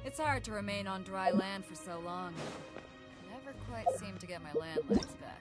It's hard to remain on dry land for so long. Never quite seem to get my land legs back.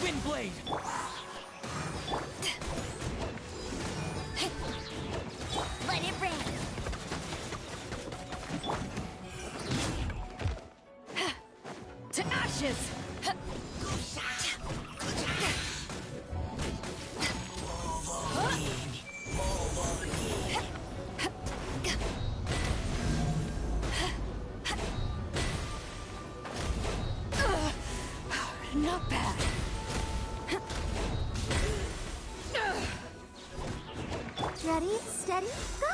Windblade! Let it rain. To ashes! Not bad. Ready, steady, go!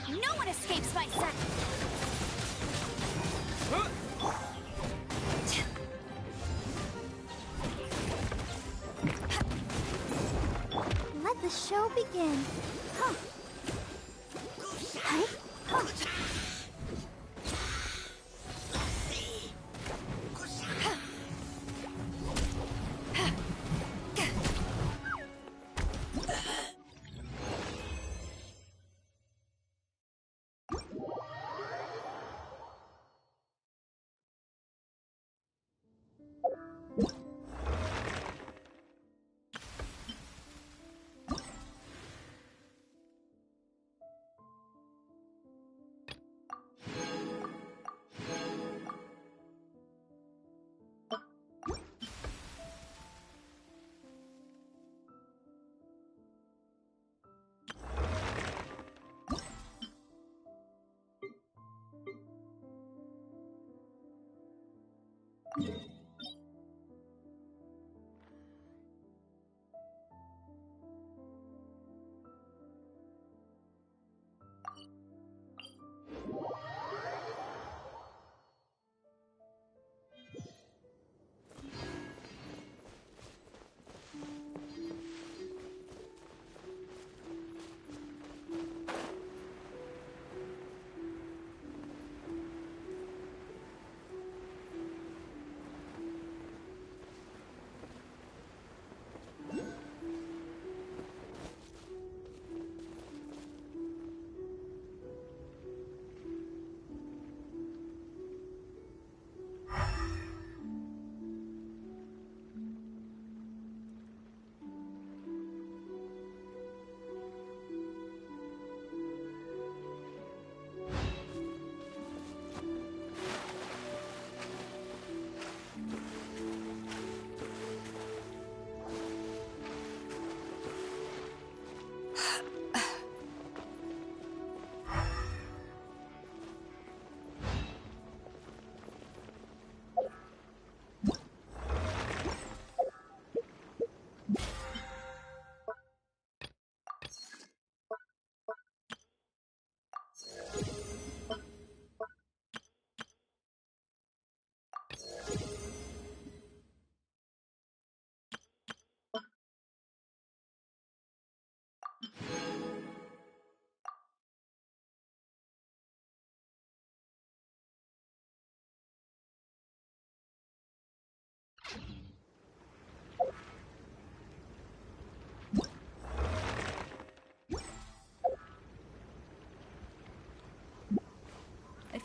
No one escapes my sight! Let the show begin. Huh. Hey? Huh.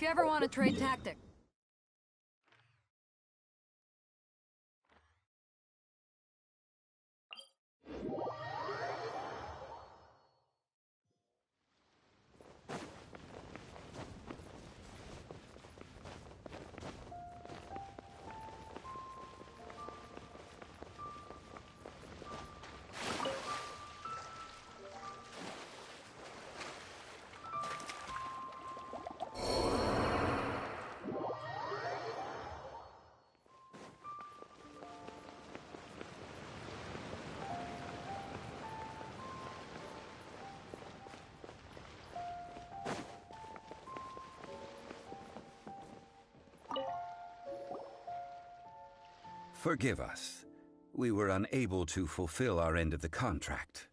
If you ever want to trade tactics. Forgive us. We were unable to fulfill our end of the contract.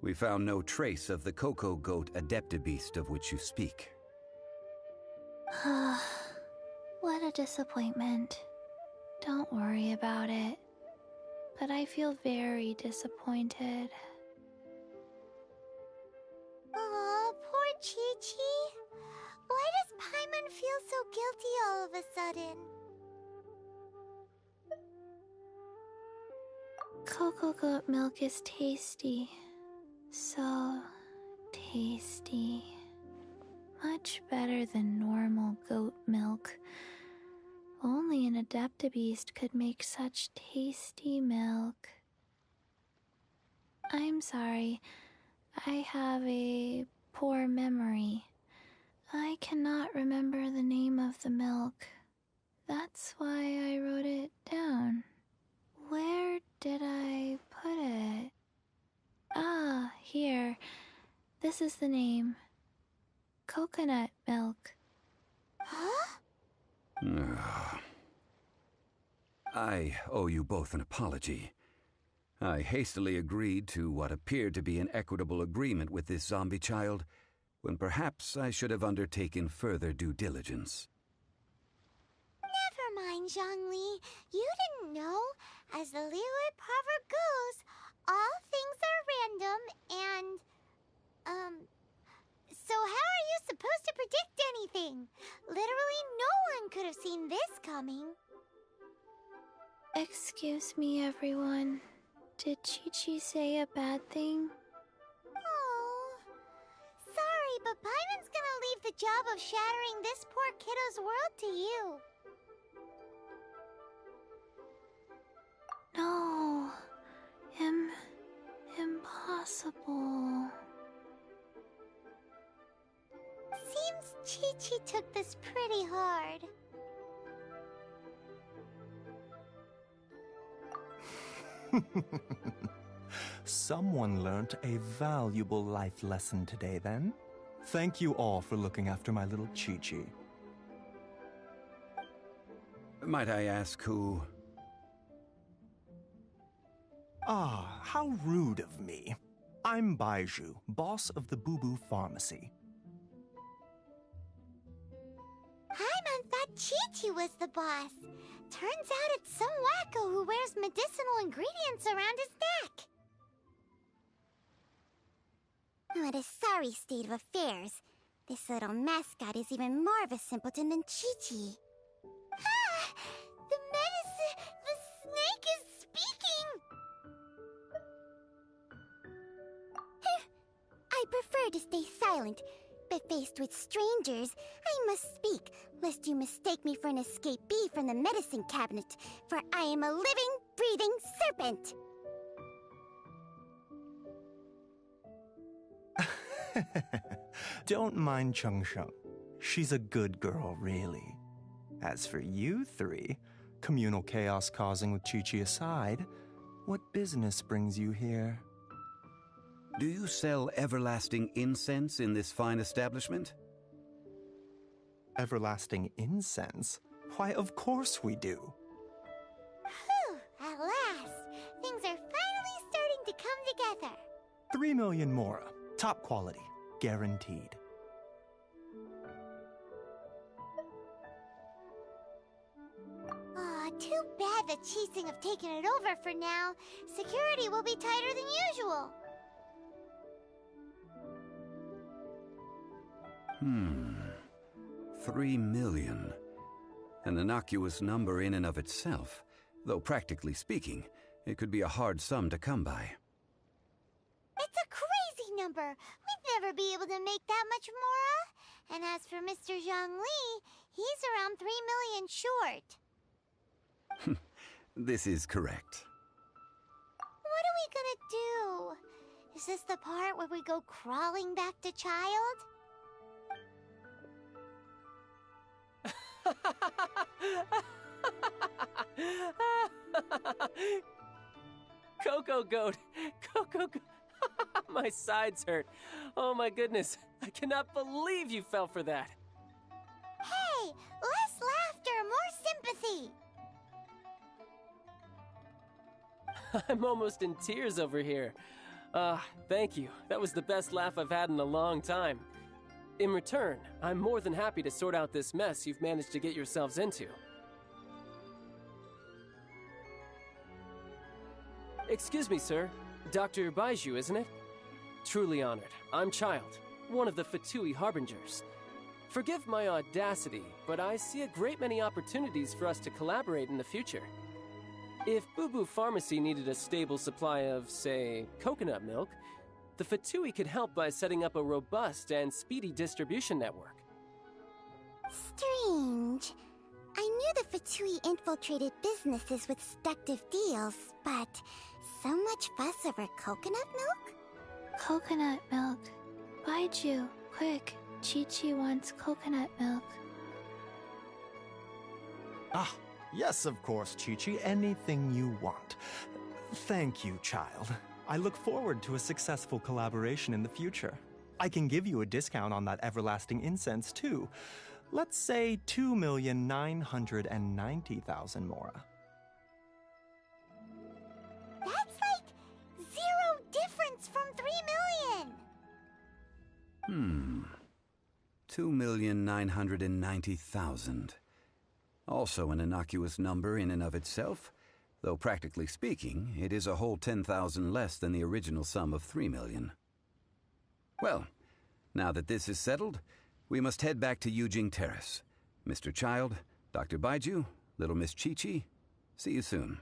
We found no trace of the Cocoa Goat Adeptabeast of which you speak. What a disappointment. Don't worry about it. But I feel very disappointed. Aw, poor Chi-Chi. Why does Paimon feel so guilty all of a sudden? Cocoa goat milk is tasty. So tasty. Much better than normal goat milk. Only an Adeptabeast could make such tasty milk. I'm sorry. I have a poor memory. I cannot remember the name of the milk. That's why I wrote it down. Where did I put it? Ah, here. This is the name. Coconut milk. Huh? I owe you both an apology. I hastily agreed to what appeared to be an equitable agreement with this zombie child, when perhaps I should have undertaken further due diligence. Never mind, Zhongli. You didn't know. As the Liyue proverb goes, all things are random and... So how are you supposed to predict anything? Literally no one could have seen this coming. Excuse me, everyone. Did Chi-Chi say a bad thing? Oh, sorry, but Paimon's gonna leave the job of shattering this poor kiddo's world to you. No, impossible. Seems Chi-Chi took this pretty hard. Someone learnt a valuable life lesson today, then. Thank you all for looking after my little Chi-Chi. Might I ask who... Ah, how rude of me. I'm Baiju, boss of the Boo Boo Pharmacy. Paimon thought Chi-Chi was the boss. Turns out it's some wacko who wears medicinal ingredients around his neck. What a sorry state of affairs. This little mascot is even more of a simpleton than Chi-Chi. Ah! The snake is speaking! I prefer to stay silent, but faced with strangers, I must speak, lest you mistake me for an escapee from the medicine cabinet, for I am a living, breathing serpent! Don't mind Chung Sheng. She's a good girl, really. As for you three, communal chaos causing with Chi-Chi aside, what business brings you here? Do you sell everlasting incense in this fine establishment? Everlasting incense? Why, of course we do. Whew, at last! Things are finally starting to come together. 3 million mora. Top quality. Guaranteed. Aw, too bad the Qixing have taken it over for now. Security will be tighter than usual. 3 million. An innocuous number in and of itself, though practically speaking, it could be a hard sum to come by. It's a crazy number. We'd never be able to make that much, Mora. And as for Mr. Zhongli, he's around 3 million short. This is correct. What are we gonna do? Is this the part where we go crawling back to Child? Coco Goat! Coco Goat! My sides hurt. Oh my goodness. I cannot believe you fell for that. Hey, less laughter, more sympathy. I'm almost in tears over here. Thank you. That was the best laugh I've had in a long time. In return, I'm more than happy to sort out this mess you've managed to get yourselves into. Excuse me, sir. Dr. Baiju, isn't it? Truly honored. I'm Child, one of the Fatui Harbingers. Forgive my audacity, but I see a great many opportunities for us to collaborate in the future. If Boo Boo Pharmacy needed a stable supply of, say, coconut milk, the Fatui could help by setting up a robust and speedy distribution network. Strange. I knew the Fatui infiltrated businesses with seductive deals, but so much fuss over coconut milk? Coconut milk. Baiju, quick. Chi-Chi wants coconut milk. Ah, yes, of course, Chi-Chi. Anything you want. Thank you, Child. I look forward to a successful collaboration in the future. I can give you a discount on that everlasting incense, too. Let's say 2,990,000 Mora. That's like 0 difference from 3 million. 2,990,000. Also an innocuous number in and of itself, though practically speaking, it is a whole 10,000 less than the original sum of 3 million. Well, now that this is settled, we must head back to Yujing Terrace. Mr. Child, Dr. Baiju, little Miss Chi-Chi, see you soon.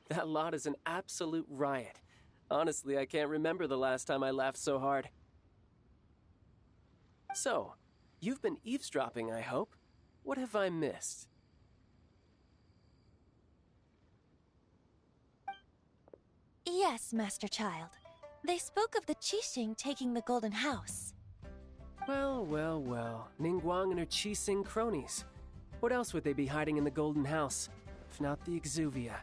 That lot is an absolute riot. Honestly, I can't remember the last time I laughed so hard. So, you've been eavesdropping, I hope. What have I missed? Yes, Master Child. They spoke of the Qixing taking the Golden House. Well, well, well. Ningguang and her Qixing cronies. What else would they be hiding in the Golden House, if not the Exuvia?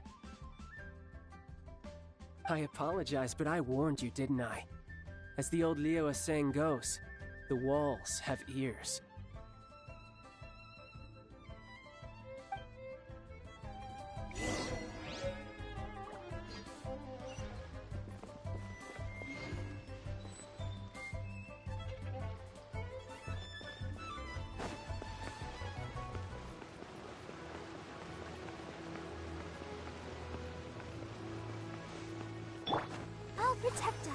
I apologize, but I warned you, didn't I? As the old Liao saying goes, the walls have ears. I'll protect us.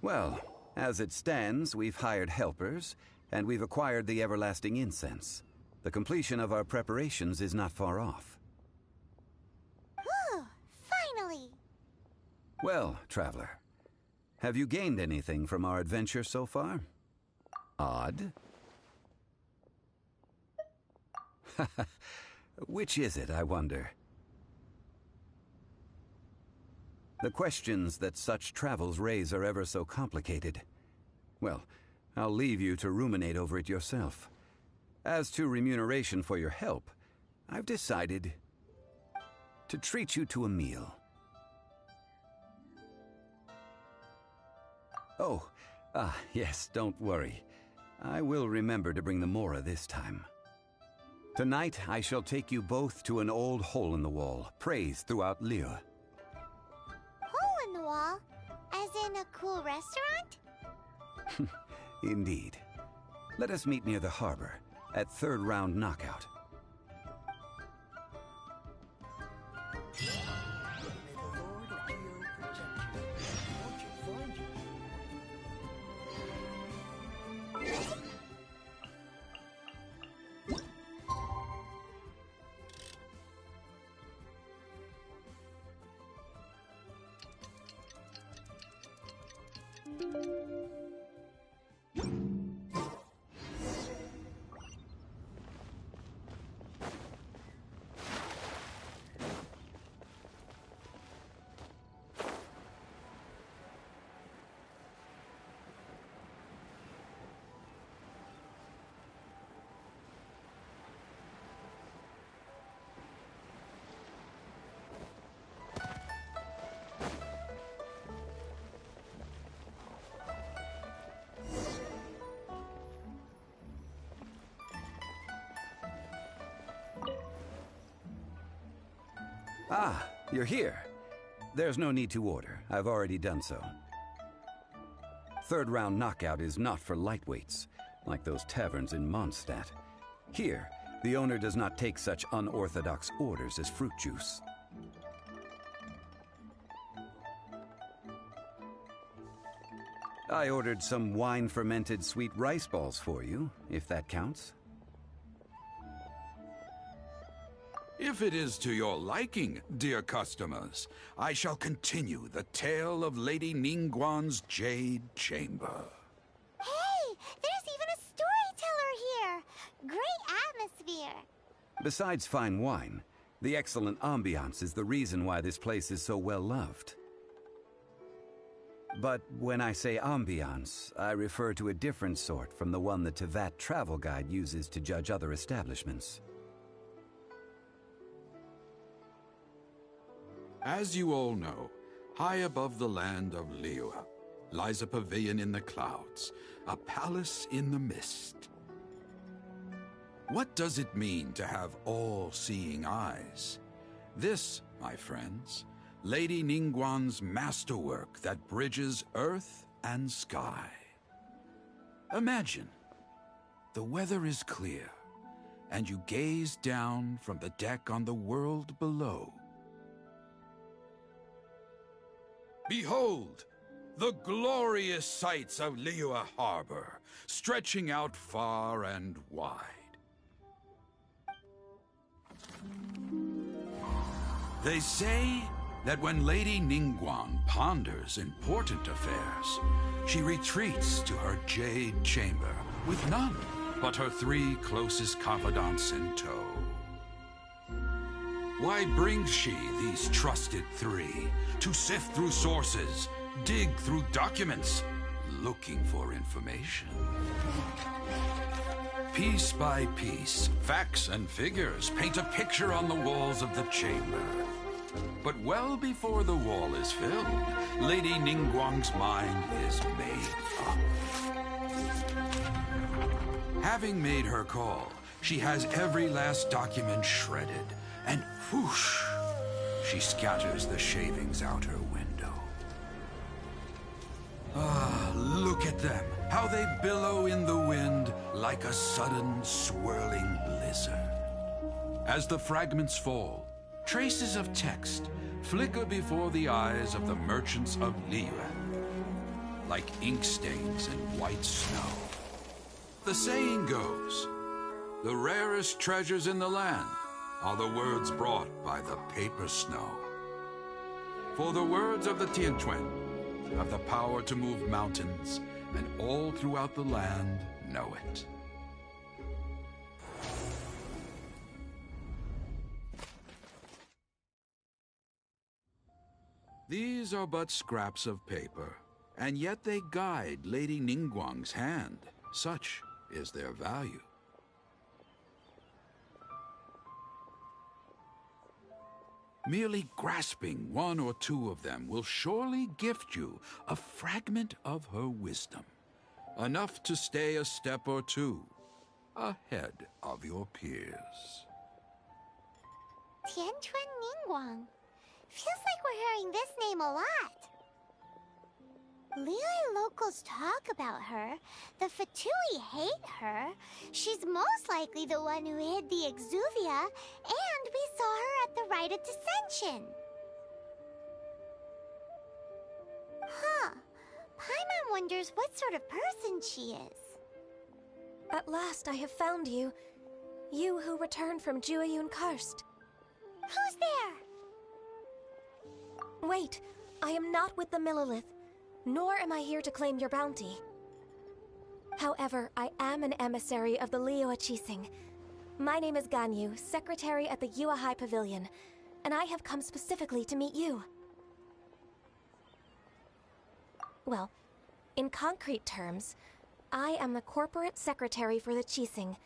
Well, as it stands, we've hired helpers, and we've acquired the everlasting incense. The completion of our preparations is not far off. Whew, finally. Well, traveler, have you gained anything from our adventure so far? Odd? Which is it, I wonder? The questions that such travels raise are ever so complicated. Well, I'll leave you to ruminate over it yourself. As to remuneration for your help, I've decided to treat you to a meal. Oh, yes, don't worry. I will remember to bring the Mora this time. Tonight, I shall take you both to an old hole in the wall, praised throughout Liyue. Hole in the wall? As in a cool restaurant? Indeed. Let us meet near the harbor, at third round knockout. Ah, you're here. There's no need to order. I've already done so. Third round knockout is not for lightweights, like those taverns in Mondstadt. Here, the owner does not take such unorthodox orders as fruit juice. I ordered some wine-fermented sweet rice balls for you, if that counts. If it is to your liking, dear customers, I shall continue the tale of Lady Ningguang's Jade Chamber. Hey, there's even a storyteller here! Great atmosphere! Besides fine wine, the excellent ambiance is the reason why this place is so well loved. But when I say ambiance, I refer to a different sort from the one the Teyvat travel guide uses to judge other establishments. As you all know, high above the land of Liyue lies a pavilion in the clouds, a palace in the mist. What does it mean to have all-seeing eyes? This, my friends, Lady Ningguang's masterwork that bridges earth and sky. Imagine, the weather is clear, and you gaze down from the deck on the world below. Behold, the glorious sights of Liyue Harbor, stretching out far and wide. They say that when Lady Ningguang ponders important affairs, she retreats to her Jade Chamber with none but her 3 closest confidants in tow. Why brings she these trusted 3 to sift through sources, dig through documents, looking for information? Piece by piece, facts and figures paint a picture on the walls of the chamber. But well before the wall is filled, Lady Ningguang's mind is made up. Having made her call, she has every last document shredded, and whoosh, she scatters the shavings out her window. Ah, look at them, how they billow in the wind like a sudden swirling blizzard. As the fragments fall, traces of text flicker before the eyes of the merchants of Liyue, like ink stains in white snow. The saying goes, the rarest treasures in the land are the words brought by the paper snow. For the words of the Tianquan have the power to move mountains, and all throughout the land know it. These are but scraps of paper, and yet they guide Lady Ningguang's hand. Such is their value. Merely grasping one or two of them will surely gift you a fragment of her wisdom, enough to stay a step or two ahead of your peers. Tianchuan Ningguang. Feels like we're hearing this name a lot. Liyue locals talk about her. The Fatui hate her. She's most likely the one who hid the Exuvia, and we saw her at the Rite of Dissension. Huh. Paimon wonders what sort of person she is. At last I have found you. You who returned from Jueyun Karst. Who's there? Wait, I am not with the Millelith, nor am I here to claim your bounty. However, I am an emissary of the Liyue Qixing. My name is Ganyu, secretary at the Yuehai Pavilion, and I have come specifically to meet you. Well, in concrete terms, I am the corporate secretary for the Qixing.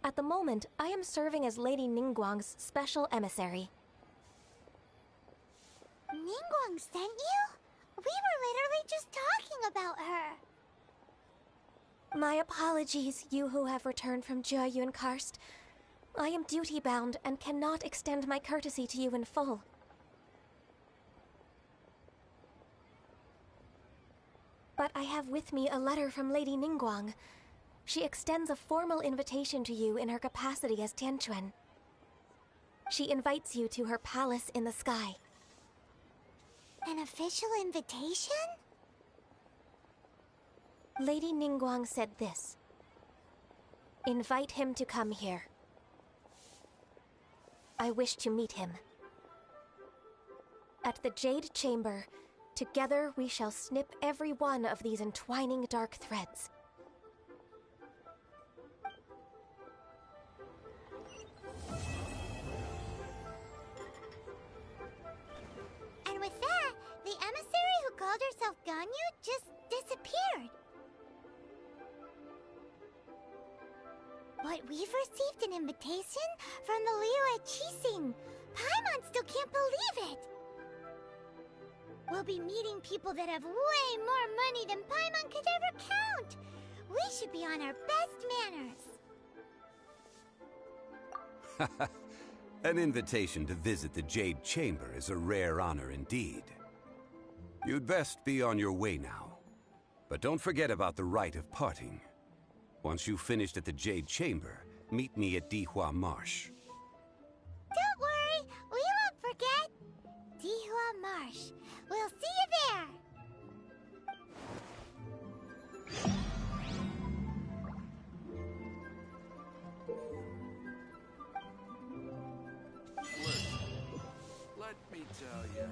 At the moment, I am serving as Lady Ningguang's special emissary. Ningguang sent you? We were literally just talking about her. My apologies, you who have returned from Jueyun Karst. I am duty-bound and cannot extend my courtesy to you in full. But I have with me a letter from Lady Ningguang. She extends a formal invitation to you in her capacity as Tianquan. She invites you to her palace in the sky. An official invitation? Lady Ningguang said this. Invite him to come here. I wish to meet him. At the Jade Chamber, together we shall snip every one of these entwining dark threads. And with that, the emissary who called herself Ganyu just disappeared. But we've received an invitation from the Liyue Qixing. Paimon still can't believe it. We'll be meeting people that have way more money than Paimon could ever count. We should be on our best manners. An invitation to visit the Jade Chamber is a rare honor indeed. You'd best be on your way now. But don't forget about the rite of parting. Once you've finished at the Jade Chamber, meet me at Dihua Marsh. Don't worry, we won't forget. Dihua Marsh. We'll see you there. Let me tell you how.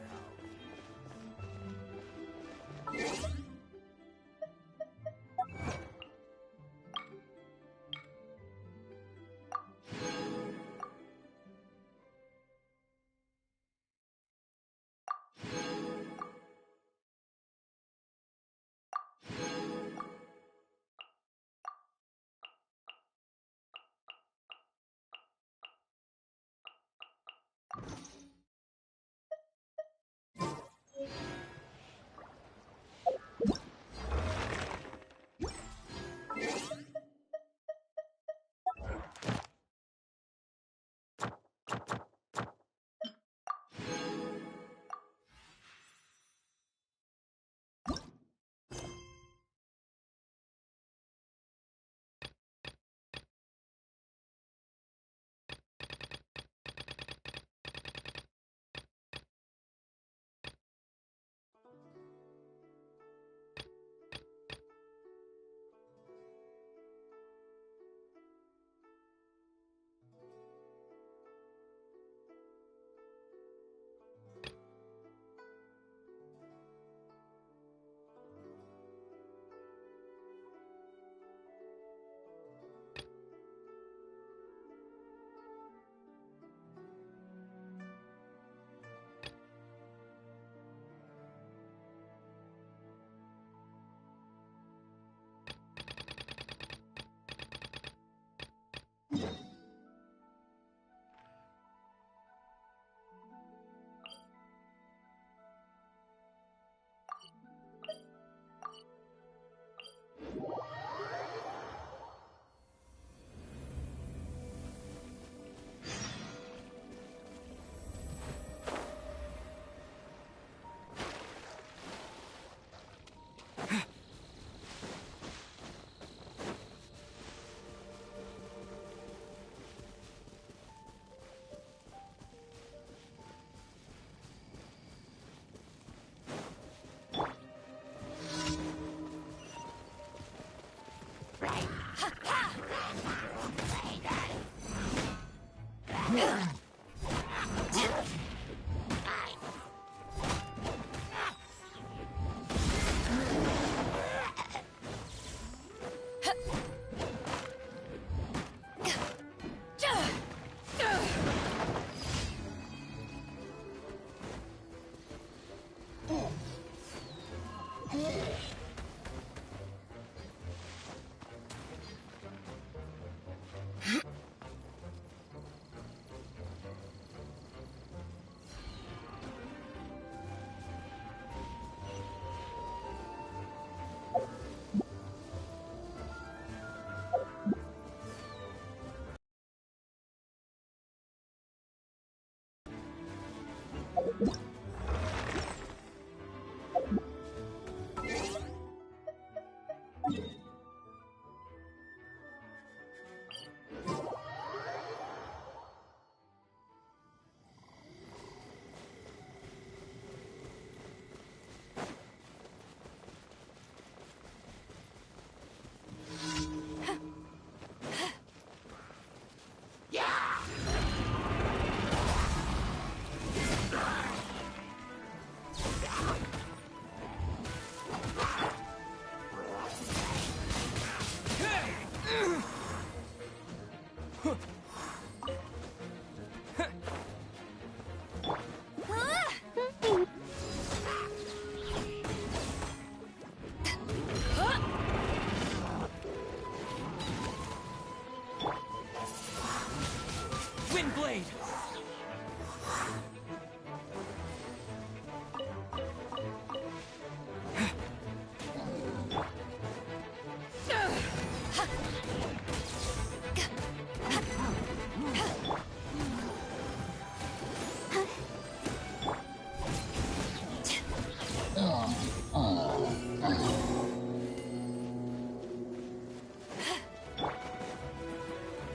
Windblade!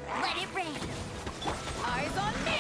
Let it rain. Eyes on me.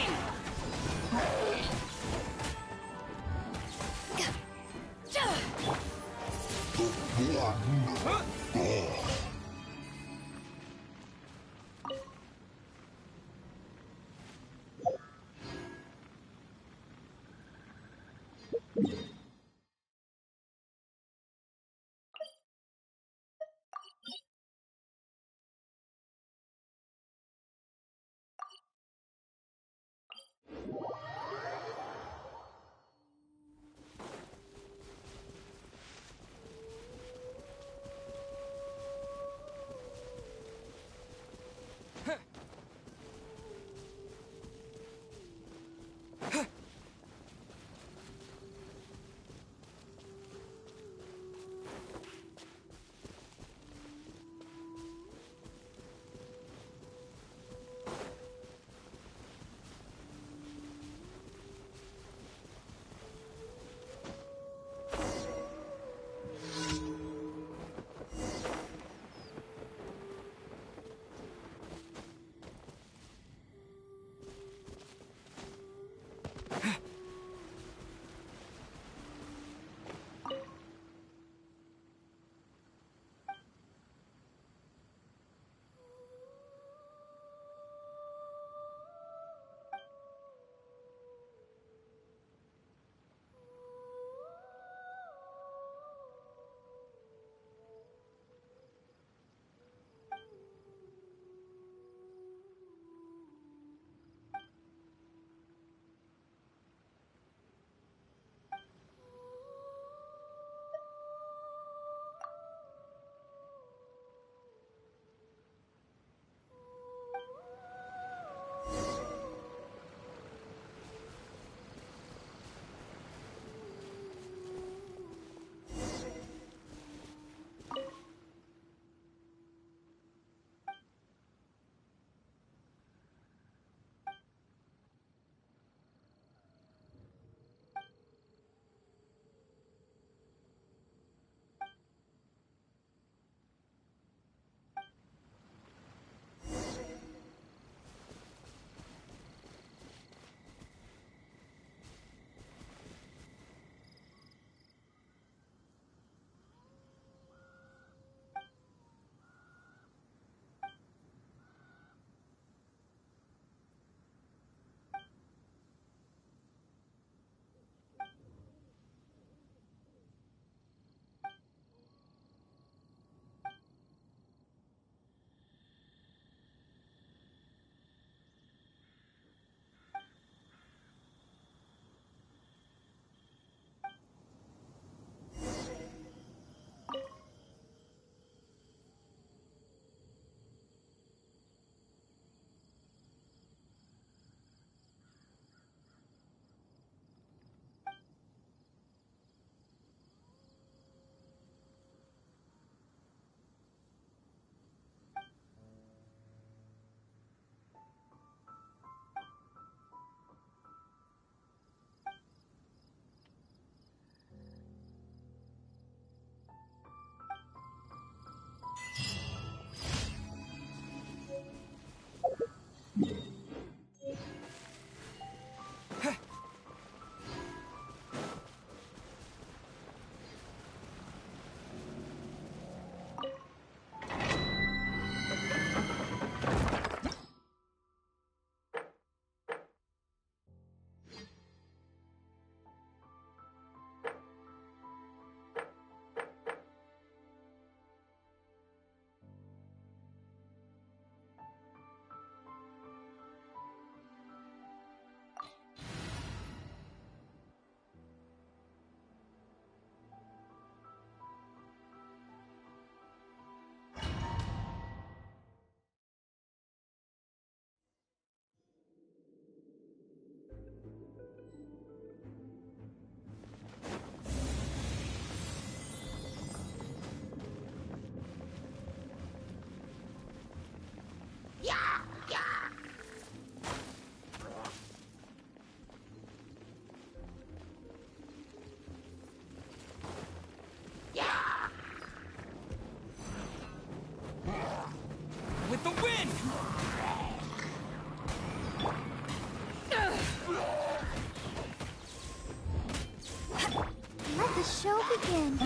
show begin?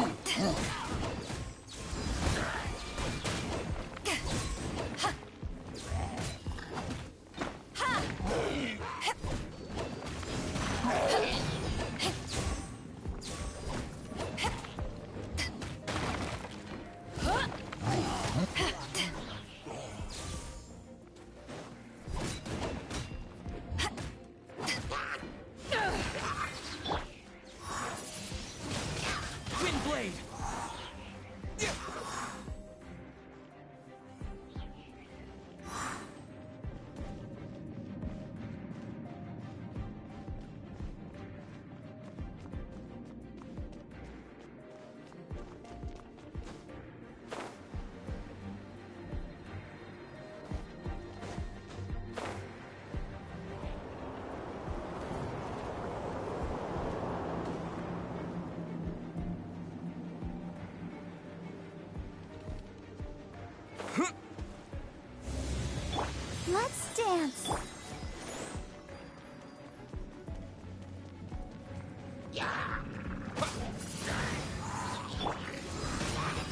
Let's dance.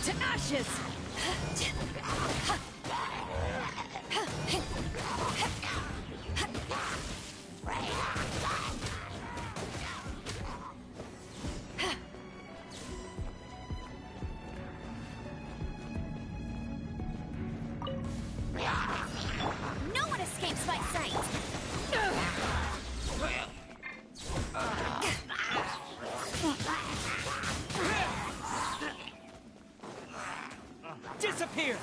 To ashes! No one escapes my sight. Disappear!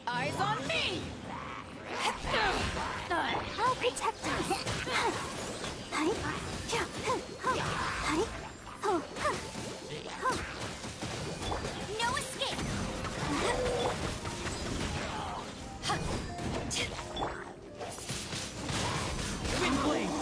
Eyes on me! I'll protect us. No escape. Windblade!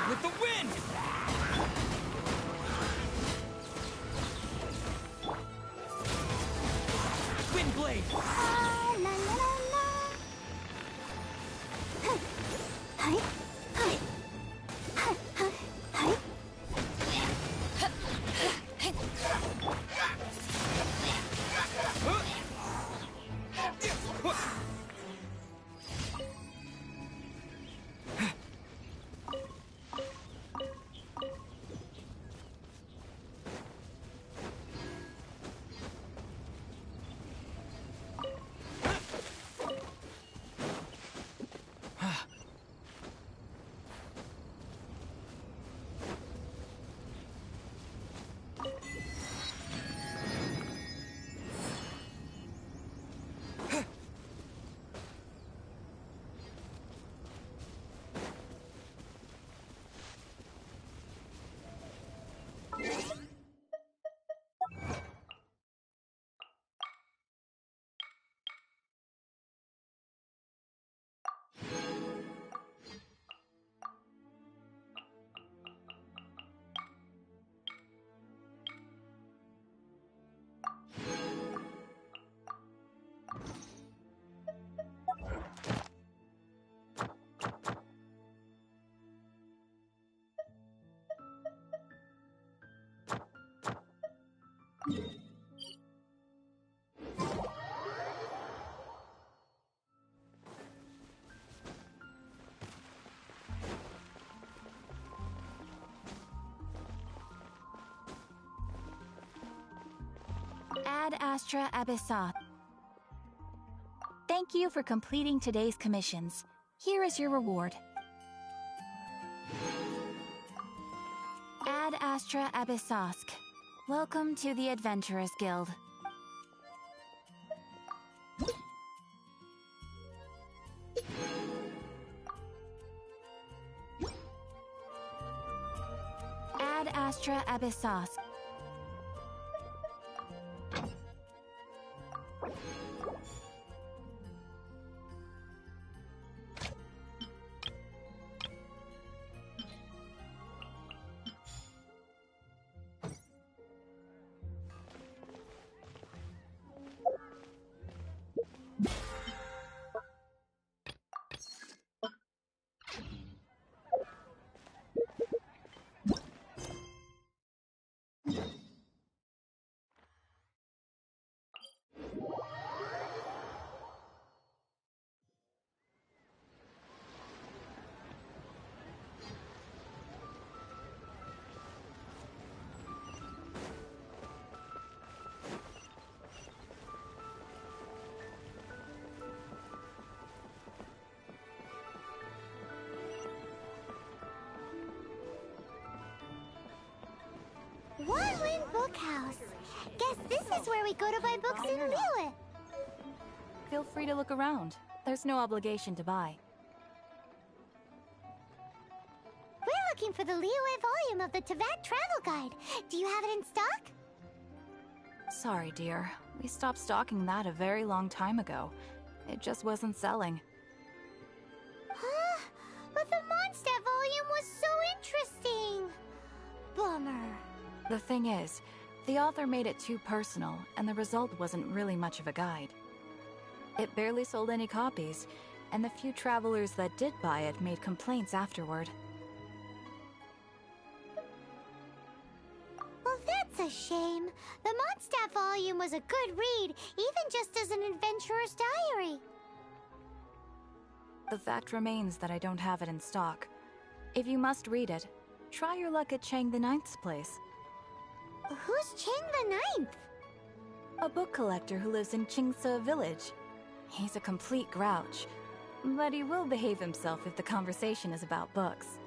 With the wind! Windblade! Ah, la la la la. Hi. Hi. Hi. Hi. Hi. Ad Astra Abyssal. Thank you for completing today's commissions. Here is your reward. Ad Astra Abyssosk. Welcome to the Adventurers Guild. Ad Astra Abyssosk. One Wind Bookhouse. Guess this is where we go to buy books in Liyue. Feel free to look around. There's no obligation to buy. We're looking for the Liyue volume of the Teyvat Travel Guide. Do you have it in stock? Sorry, dear. We stopped stocking that a very long time ago. It just wasn't selling. Huh? But the Mondstadt volume was so interesting. Bummer. The thing is, the author made it too personal, and the result wasn't really much of a guide. It barely sold any copies, and the few travelers that did buy it made complaints afterward. Well, that's a shame. The Mondstadt volume was a good read, even just as an adventurer's diary. The fact remains that I don't have it in stock. If you must read it, try your luck at Chang the Ninth's place. Who's Chang the Ninth? A book collector who lives in Qingse Village. He's a complete grouch, but he will behave himself if the conversation is about books.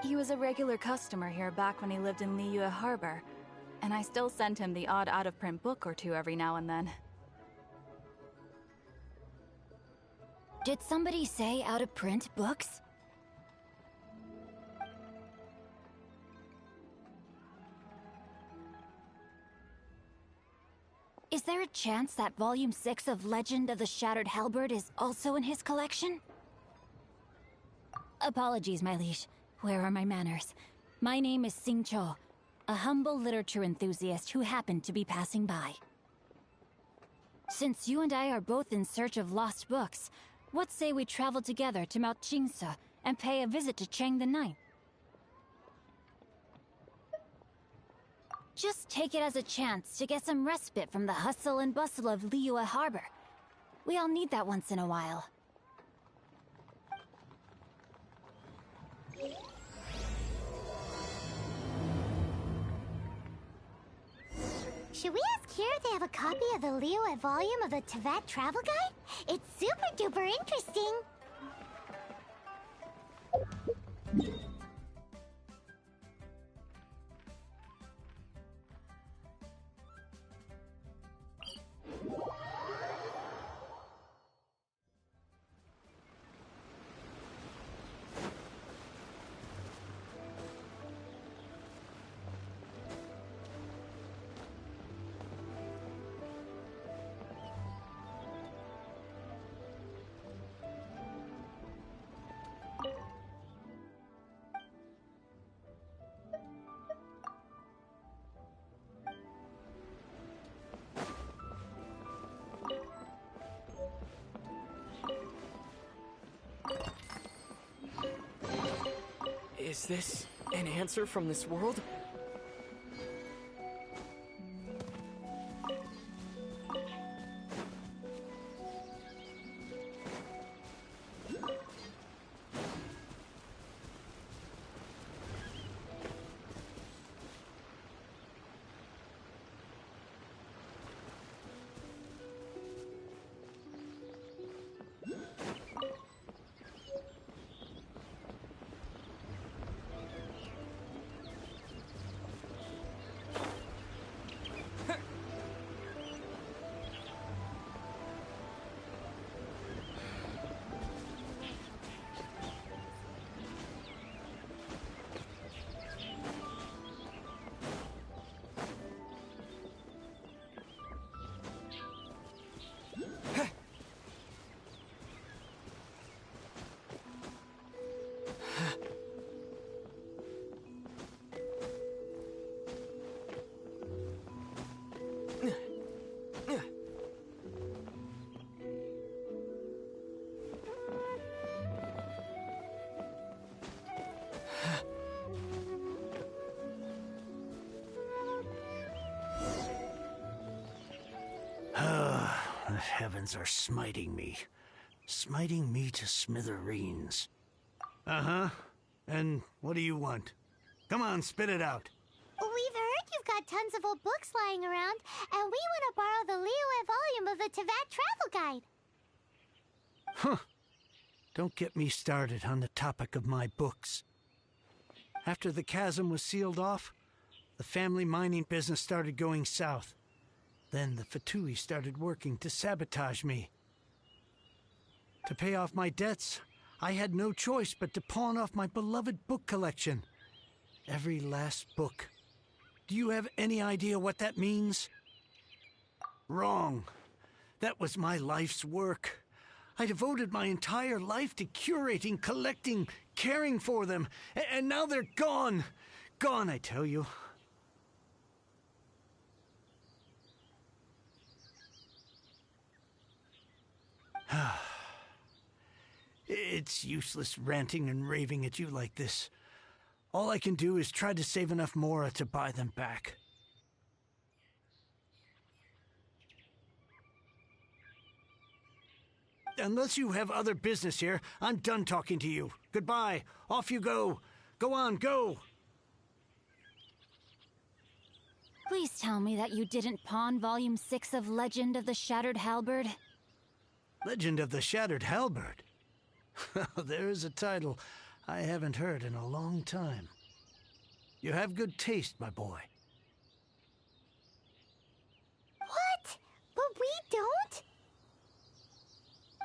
He was a regular customer here back when he lived in Liyue Harbor, and I still send him the odd out-of-print book or two every now and then. Did somebody say out-of-print books? Is there a chance that Volume 6 of Legend of the Shattered Halberd is also in his collection? Apologies, my liege. Where are my manners? My name is Sing Cho, a humble literature enthusiast who happened to be passing by. Since you and I are both in search of lost books, what say we travel together to Mount Qingse and pay a visit to Chang the Ninth? Just take it as a chance to get some respite from the hustle and bustle of Liyue Harbor. We all need that once in a while. Should we ask here if they have a copy of the Liyue volume of the Teyvat Travel Guide? It's super duper interesting. Is this an answer from this world? heavens are smiting me. Smiting me to smithereens. Uh-huh. And what do you want? Come on, spit it out. We've heard you've got tons of old books lying around, and we want to borrow the Liyue volume of the Teyvat Travel Guide. Huh. Don't get me started on the topic of my books. After the chasm was sealed off, the family mining business started going south. Then the Fatui started working to sabotage me. To pay off my debts, I had no choice but to pawn off my beloved book collection. Every last book. Do you have any idea what that means? Wrong. That was my life's work. I devoted my entire life to curating, collecting, caring for them. And now they're gone. Gone, I tell you. It's useless ranting and raving at you like this. All I can do is try to save enough Mora to buy them back. Unless you have other business here, I'm done talking to you. Goodbye. Off you go. Go on, go. Please tell me that you didn't pawn Volume 6 of Legend of the Shattered Halberd. Legend of the Shattered Halberd? There is a title I haven't heard in a long time. You have good taste, my boy. What? But we don't?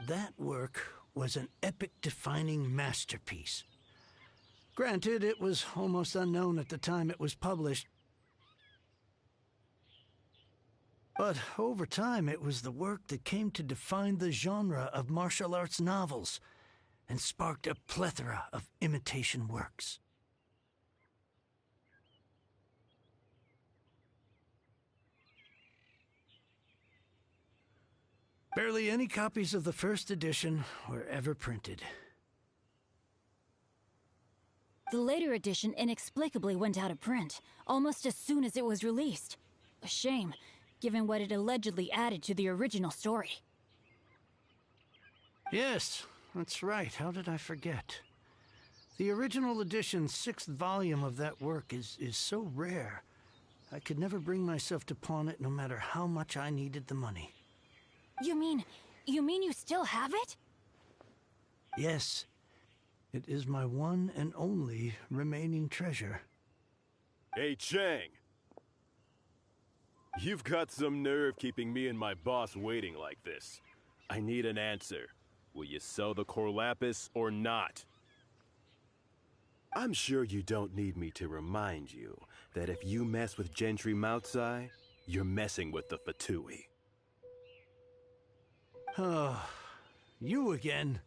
That work was an epic-defining masterpiece. Granted, it was almost unknown at the time it was published. But over time, it was the work that came to define the genre of martial arts novels and sparked a plethora of imitation works. Barely any copies of the first edition were ever printed. The later edition inexplicably went out of print, almost as soon as it was released. A shame, given what it allegedly added to the original story. Yes, that's right. How did I forget? The original edition's 6th volume of that work is so rare, I could never bring myself to pawn it no matter how much I needed the money. You mean you still have it? Yes. It is my one and only remaining treasure. Hey, Chang! You've got some nerve keeping me and my boss waiting like this. I need an answer. Will you sell the core lapis or not? I'm sure you don't need me to remind you that if you mess with Gentry Moutsai, you're messing with the Fatui. Oh, you again.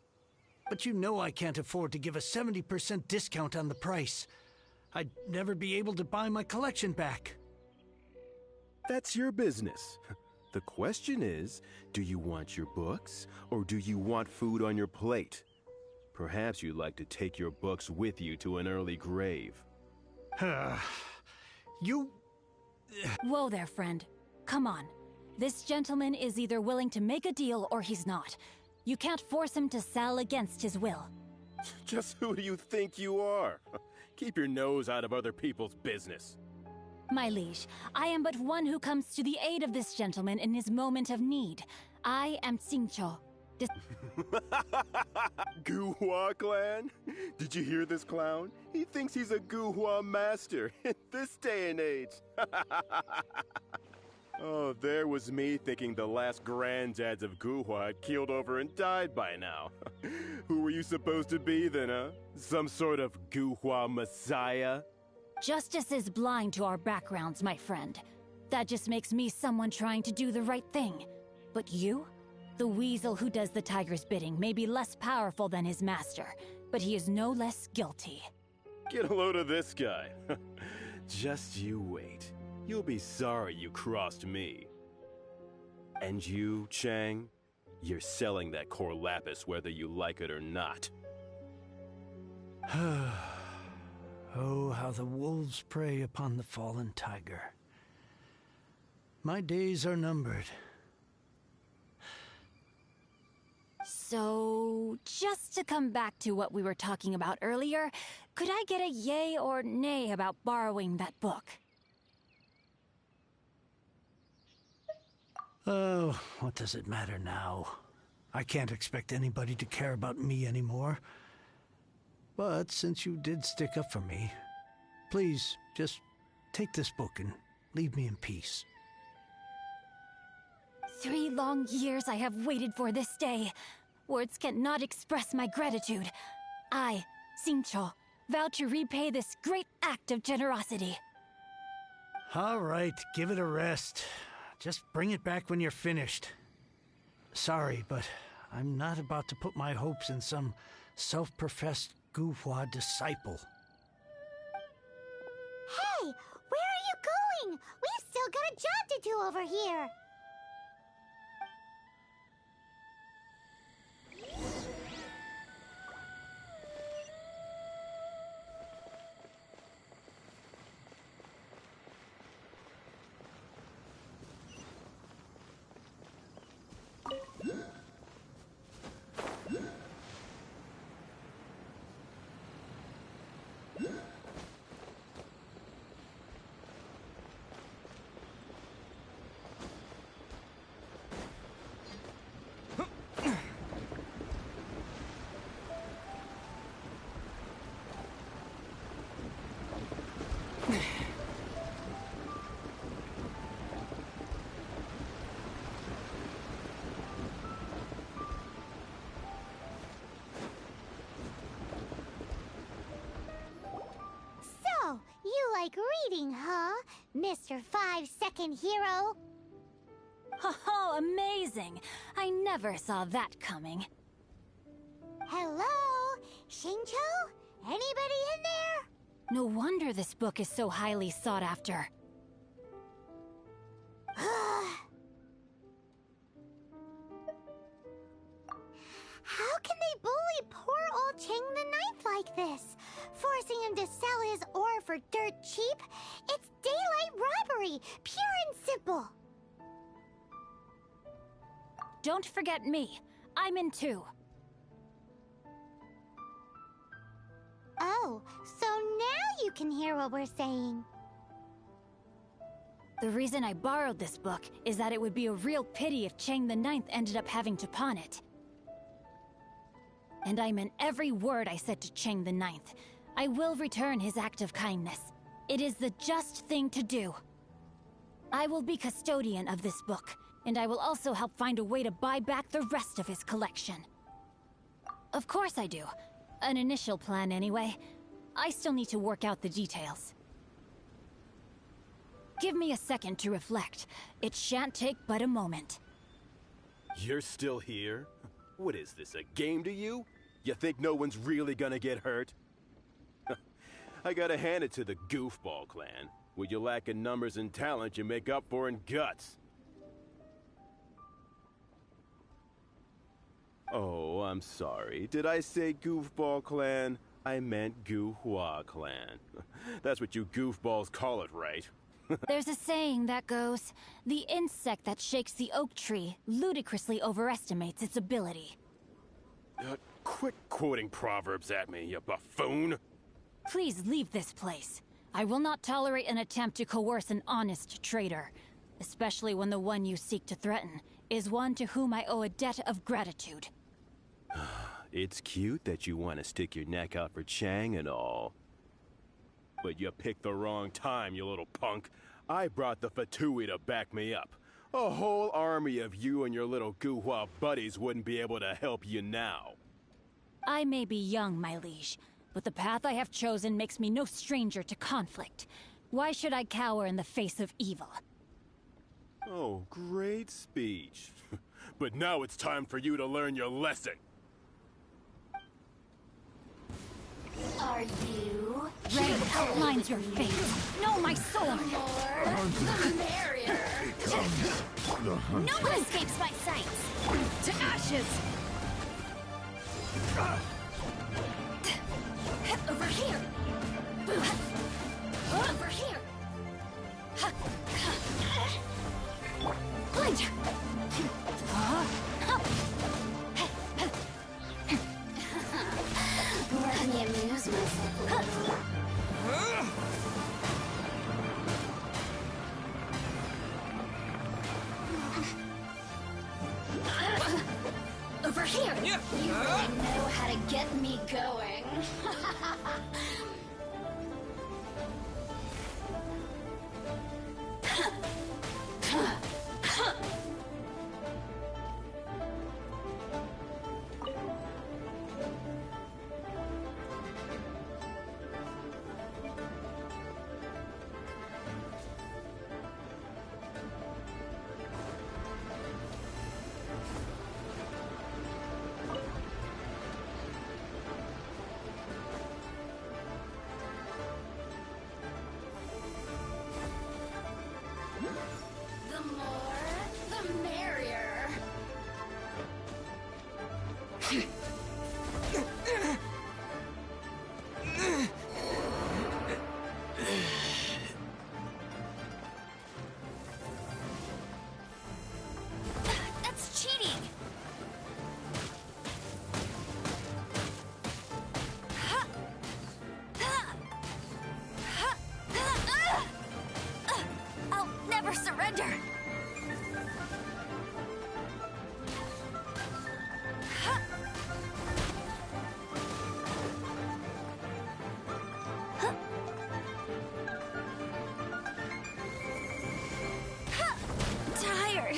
But you know I can't afford to give a 70% discount on the price. I'd never be able to buy my collection back. That's your business. The question is, do you want your books, or do you want food on your plate? Perhaps you'd like to take your books with you to an early grave. You... Whoa there, friend. Come on. This gentleman is either willing to make a deal or he's not. You can't force him to sell against his will. Just who do you think you are? Keep your nose out of other people's business. My liege, I am but one who comes to the aid of this gentleman in his moment of need. I am Xingqiu. Guhua clan? Did you hear this clown? He thinks he's a Guhua master in this day and age. Oh, there was me thinking the last granddads of Guhua had keeled over and died by now. Who were you supposed to be then, huh? Some sort of Guhua messiah? Justice is blind to our backgrounds, my friend. That just makes me someone trying to do the right thing. But you? The weasel who does the tiger's bidding may be less powerful than his master, but he is no less guilty. Get a load of this guy. Just you wait. You'll be sorry you crossed me. And you, Chang, you're selling that core lapis whether you like it or not. Oh, how the wolves prey upon the fallen tiger. My days are numbered. So, just to come back to what we were talking about earlier, could I get a yay or nay about borrowing that book? Oh, what does it matter now? I can't expect anybody to care about me anymore. But since you did stick up for me, please just take this book and leave me in peace. 3 long years I have waited for this day. Words cannot express my gratitude. I, Xingqiu, vow to repay this great act of generosity. All right, give it a rest. Just bring it back when you're finished. Sorry, but I'm not about to put my hopes in some self-professed Guhua disciple. Hey, where are you going? We've still got a job to do over here. So, you like reading, huh, Mr. 5-second hero? Oh, amazing! I never saw that coming. Hello? Xingqiu? Anybody in there? No wonder this book is so highly sought after. How can they bully poor old Chang the Ninth like this? Forcing him to sell his ore for dirt cheap? It's daylight robbery, pure and simple. Don't forget me. I'm in too. Oh, so now you can hear what we're saying. The reason I borrowed this book is that it would be a real pity if Chang the Ninth ended up having to pawn it. And I meant every word I said to Chang the Ninth. I will return his act of kindness. It is the just thing to do. I will be custodian of this book, and I will also help find a way to buy back the rest of his collection. Of course I do. An initial plan anyway. I still need to work out the details. Give me a second to reflect. It shan't take but a moment. You're still here? What is this, a game to you? You think no one's really gonna get hurt? I gotta hand it to the Goofball clan. What you lack in numbers and talent, you make up for in guts. Oh, I'm sorry. Did I say Goofball clan? I meant Guhua clan. That's what you goofballs call it, right? There's a saying that goes, the insect that shakes the oak tree ludicrously overestimates its ability. Quit quoting proverbs at me, you buffoon! Please leave this place. I will not tolerate an attempt to coerce an honest trader, especially when the one you seek to threaten is one to whom I owe a debt of gratitude. It's cute that you want to stick your neck out for Chang and all. But you picked the wrong time, you little punk. I brought the Fatui to back me up. A whole army of you and your little Guhua buddies wouldn't be able to help you now. I may be young, my liege, but the path I have chosen makes me no stranger to conflict. Why should I cower in the face of evil? Oh, great speech. But now it's time for you to learn your lesson. Are you ready? Outlines your fate. Know my sword. The merrier. No one escapes my sights. To ashes. Over here. Over here. Blind. Here! You really know how to get me going. The more, the merrier. That's cheating! I'll never surrender! Tired.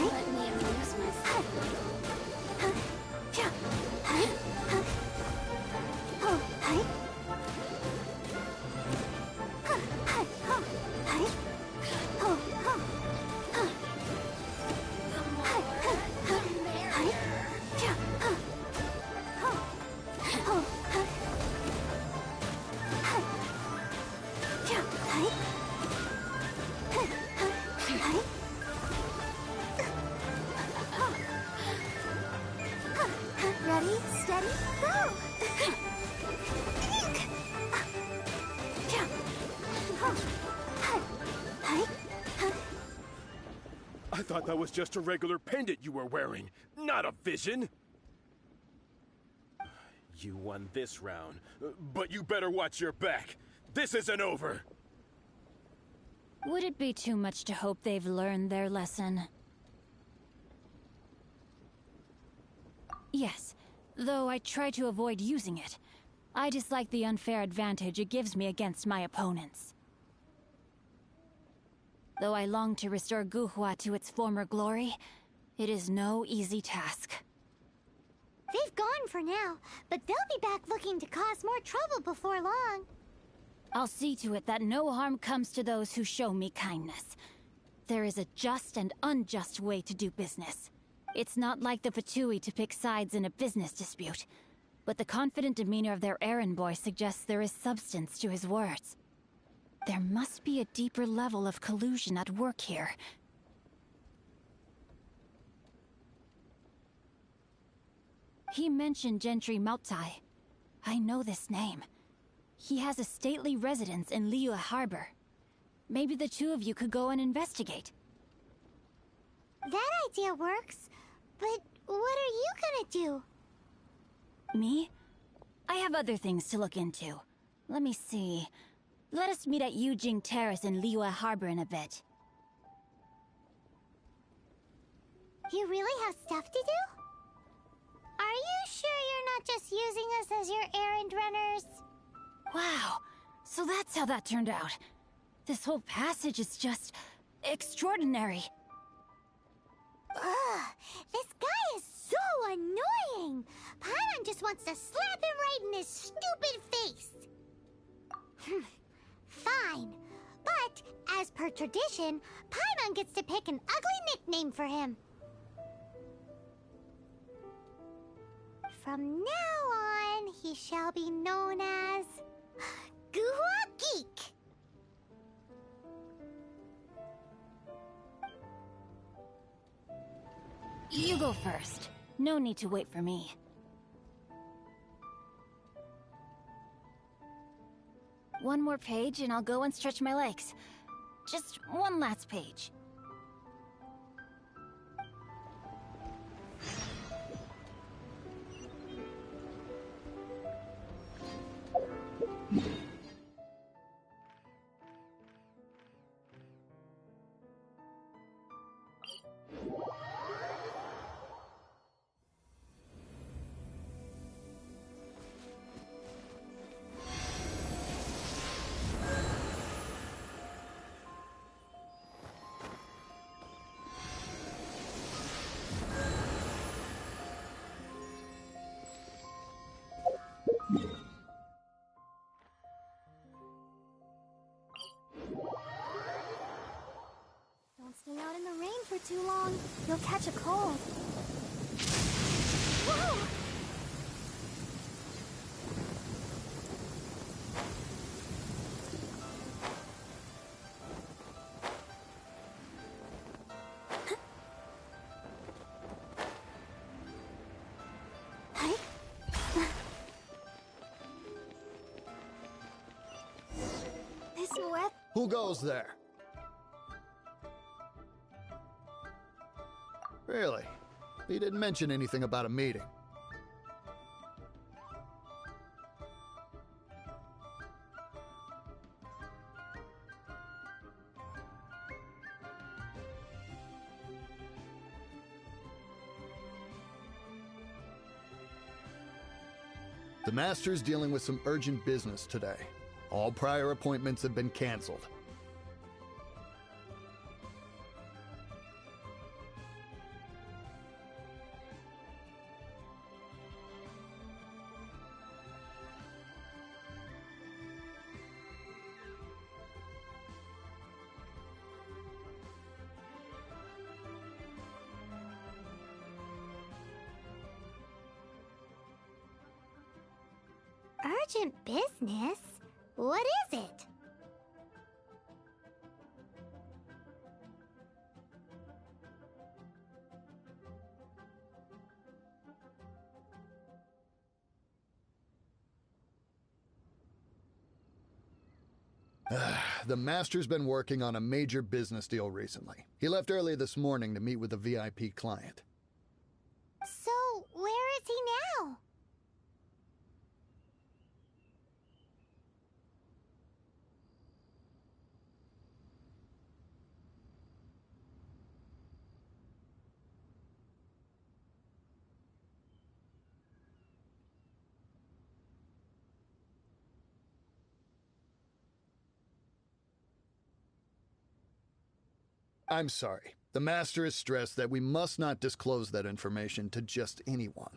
Let me amuse myself. The more, the merrier. Ready, steady, go! I thought that was just a regular pendant you were wearing, not a vision. You won this round, but you better watch your back. This isn't over. Would it be too much to hope they've learned their lesson? Yes, though I try to avoid using it. I dislike the unfair advantage it gives me against my opponents. Though I long to restore Guhua to its former glory, it is no easy task. They've gone for now, but they'll be back looking to cause more trouble before long. I'll see to it that no harm comes to those who show me kindness. There is a just and unjust way to do business. It's not like the Fatui to pick sides in a business dispute, but the confident demeanor of their errand boy suggests there is substance to his words. There must be a deeper level of collusion at work here. He mentioned Gentry Mautai. I know this name. He has a stately residence in Liyue Harbor. Maybe the two of you could go and investigate. That idea works, but what are you gonna do? Me? I have other things to look into. Let me see. Let us meet at Yujing Terrace in Liyue Harbor in a bit. You really have stuff to do? Are you sure you're not just using us as your errand runners? Wow, so that's how that turned out. This whole passage is just extraordinary. Ugh, this guy is so annoying! Paimon just wants to slap him right in his stupid face! Fine, but as per tradition, Paimon gets to pick an ugly nickname for him. From now on, he shall be known as Guhua Geek! You go first. No need to wait for me. One more page and I'll go and stretch my legs. Just one last page. Don't stay out in the rain for too long. You'll catch a cold. Whoa! This weather... Who goes there? Really? He didn't mention anything about a meeting. The Master's dealing with some urgent business today. All prior appointments have been canceled. Urgent business? What is it? The Master's been working on a major business deal recently. He left early this morning to meet with a VIP client. So, where is he now? I'm sorry. The Master has stressed that we must not disclose that information to just anyone.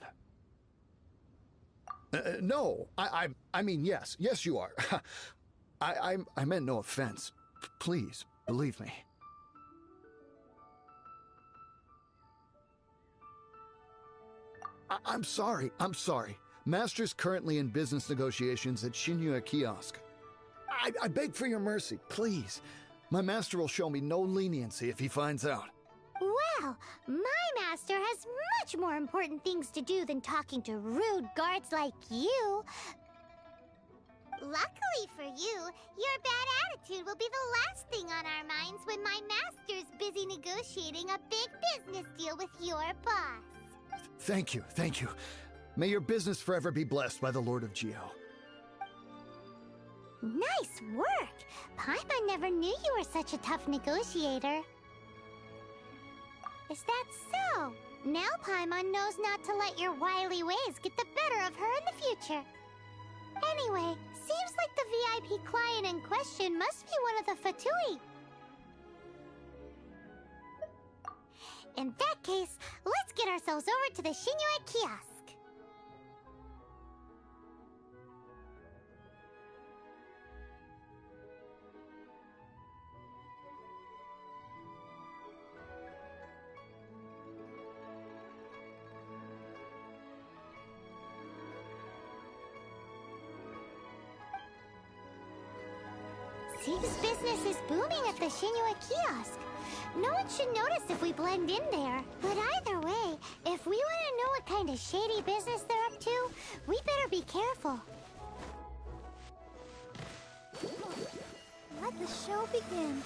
No, I mean, yes. Yes, you are. I meant no offense. Please, believe me. I'm sorry. Master's currently in business negotiations at Shinya Kiosk. I beg for your mercy, please. My master will show me no leniency if he finds out. Well, my master has much more important things to do than talking to rude guards like you. Luckily for you, your bad attitude will be the last thing on our minds when my master's busy negotiating a big business deal with your boss. Thank you. May your business forever be blessed by the Lord of Geo. Nice work! Paimon never knew you were such a tough negotiator. Is that so? Now Paimon knows not to let your wily ways get the better of her in the future. Anyway, seems like the VIP client in question must be one of the Fatui. In that case, let's get ourselves over to the Shinya Kiosk. Seems business is booming at the Shinua kiosk. No one should notice if we blend in there. But either way, if we want to know what kind of shady business they're up to, we better be careful. Let the show begin.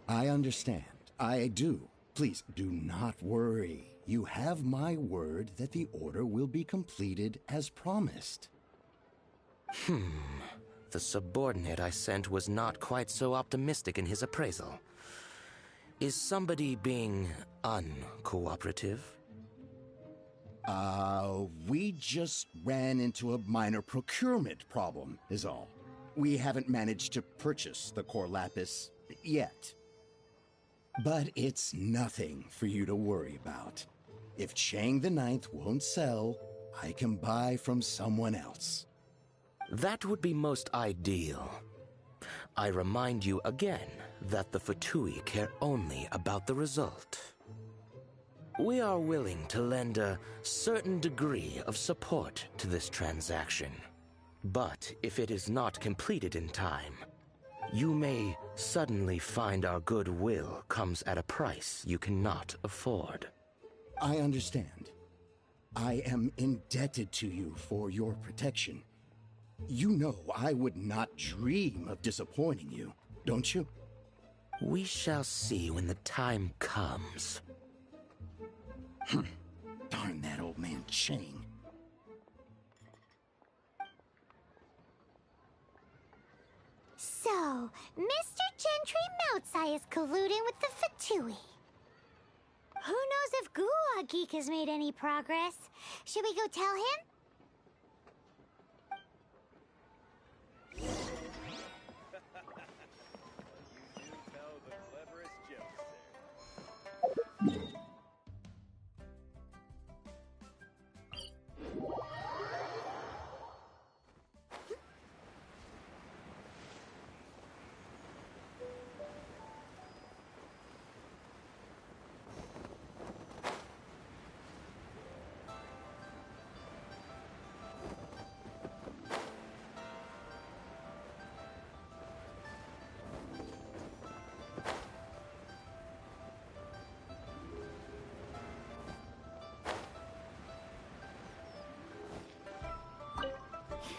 I understand. I do. Please, do not worry. You have my word that the order will be completed as promised. The subordinate I sent was not quite so optimistic in his appraisal. Is somebody being uncooperative? We just ran into a minor procurement problem, is all. We haven't managed to purchase the core lapis yet. But it's nothing for you to worry about. If Chang the Ninth won't sell, I can buy from someone else. That would be most ideal. I remind you again that the Fatui care only about the result. We are willing to lend a certain degree of support to this transaction. But if it is not completed in time, you may suddenly find our goodwill comes at a price you cannot afford. I understand. I am indebted to you for your protection. You know I would not dream of disappointing you, don't you? We shall see when the time comes. Darn that old man Chang. So, Mr. Gentry Moutsai is colluding with the Fatui. Who knows if Gulag Geek has made any progress? Should we go tell him?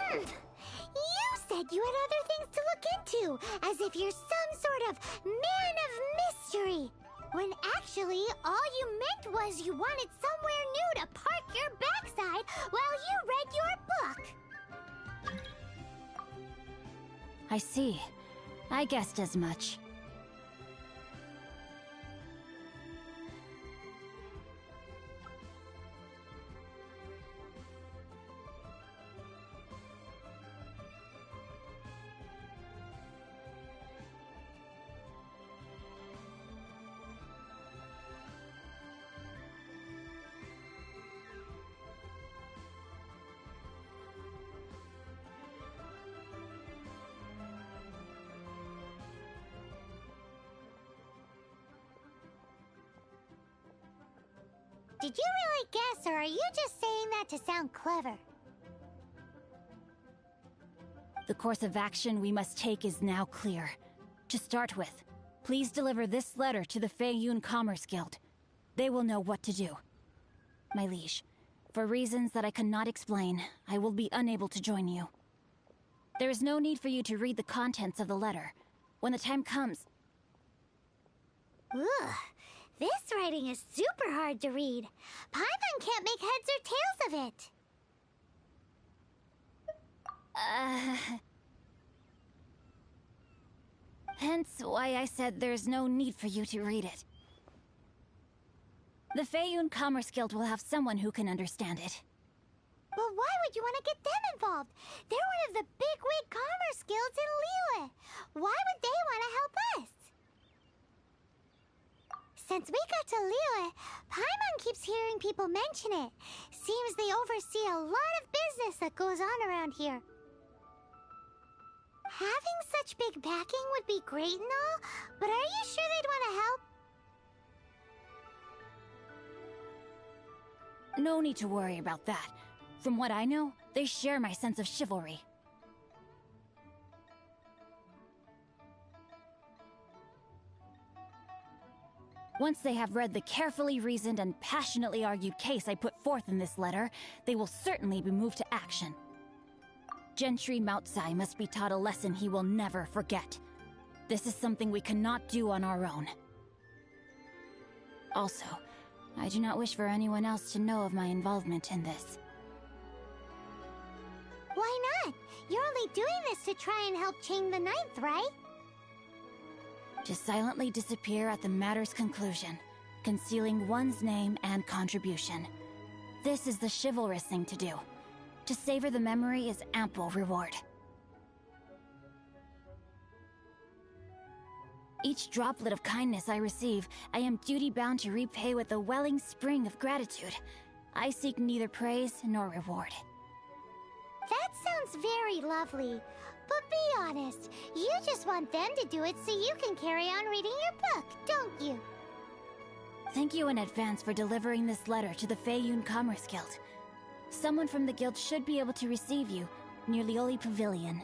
You said you had other things to look into, as if you're some sort of man of mystery. When actually, all you meant was you wanted somewhere new to park your backside while you read your book. I see. I guessed as much. Did you really guess, or are you just saying that to sound clever? The course of action we must take is now clear. To start with, please deliver this letter to the Feiyun Commerce Guild. They will know what to do. My liege, for reasons that I cannot explain, I will be unable to join you. There is no need for you to read the contents of the letter. When the time comes... Ugh. This writing is super hard to read. Paimon can't make heads or tails of it. Hence why I said there's no need for you to read it. The Feiyun Commerce Guild will have someone who can understand it. But why would you want to get them involved? They're one of the bigwig commerce guilds in Liyue. Why would they want to help us? Since we got to Liyue, Paimon keeps hearing people mention it. Seems they oversee a lot of business that goes on around here. Having such big backing would be great and all, but are you sure they'd want to help? No need to worry about that. From what I know, they share my sense of chivalry. Once they have read the carefully reasoned and passionately argued case I put forth in this letter, they will certainly be moved to action. Gentry Moutsai must be taught a lesson he will never forget. This is something we cannot do on our own. Also, I do not wish for anyone else to know of my involvement in this. Why not? You're only doing this to try and help Chain the Ninth, right? To silently disappear at the matter's conclusion, concealing one's name and contribution. This is the chivalrous thing to do. To savor the memory is ample reward. Each droplet of kindness I receive, I am duty-bound to repay with a welling spring of gratitude. I seek neither praise nor reward. That sounds very lovely. But be honest, you just want them to do it so you can carry on reading your book, don't you? Thank you in advance for delivering this letter to the Feiyun Commerce Guild. Someone from the guild should be able to receive you near Lioli Pavilion.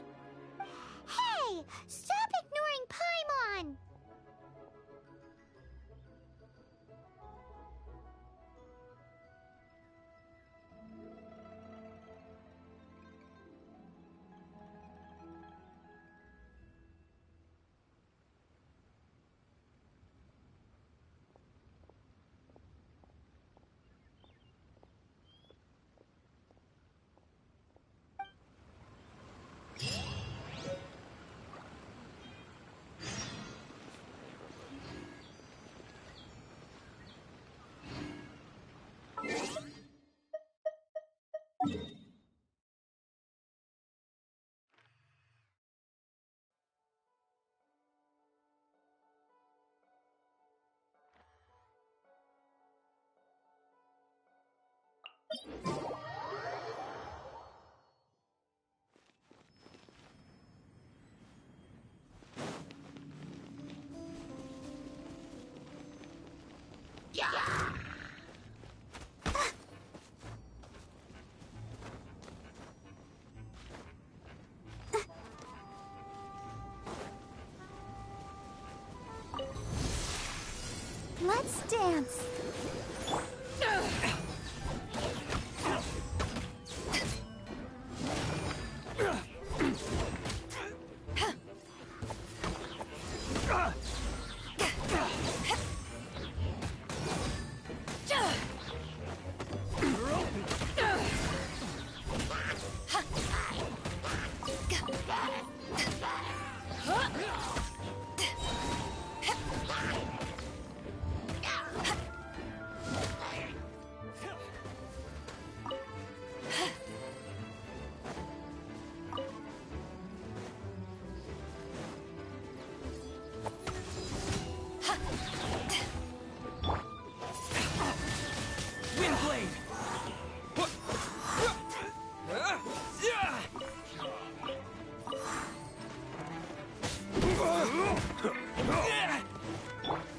Hey! Stop ignoring Paimon! Let's dance.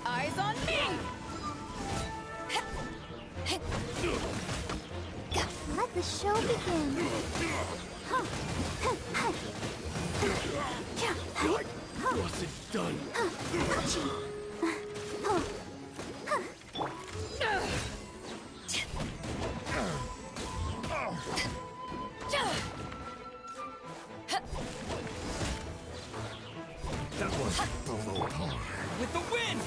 Eyes on me! Let the show begin. Wasn't done. That was below par. With the wind!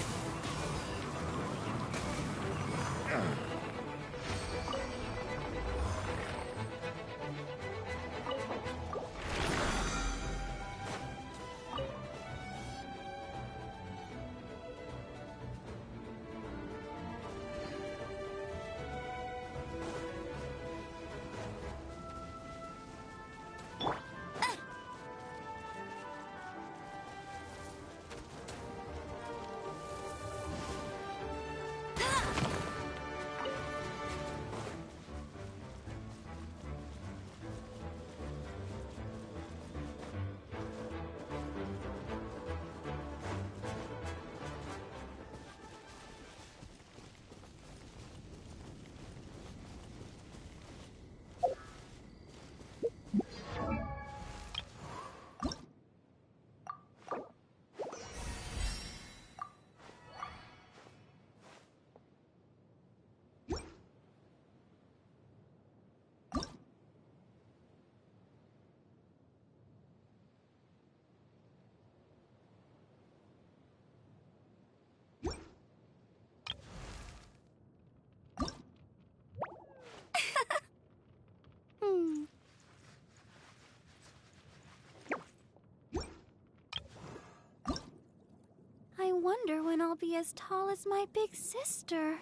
wonder when I'll be as tall as my big sister.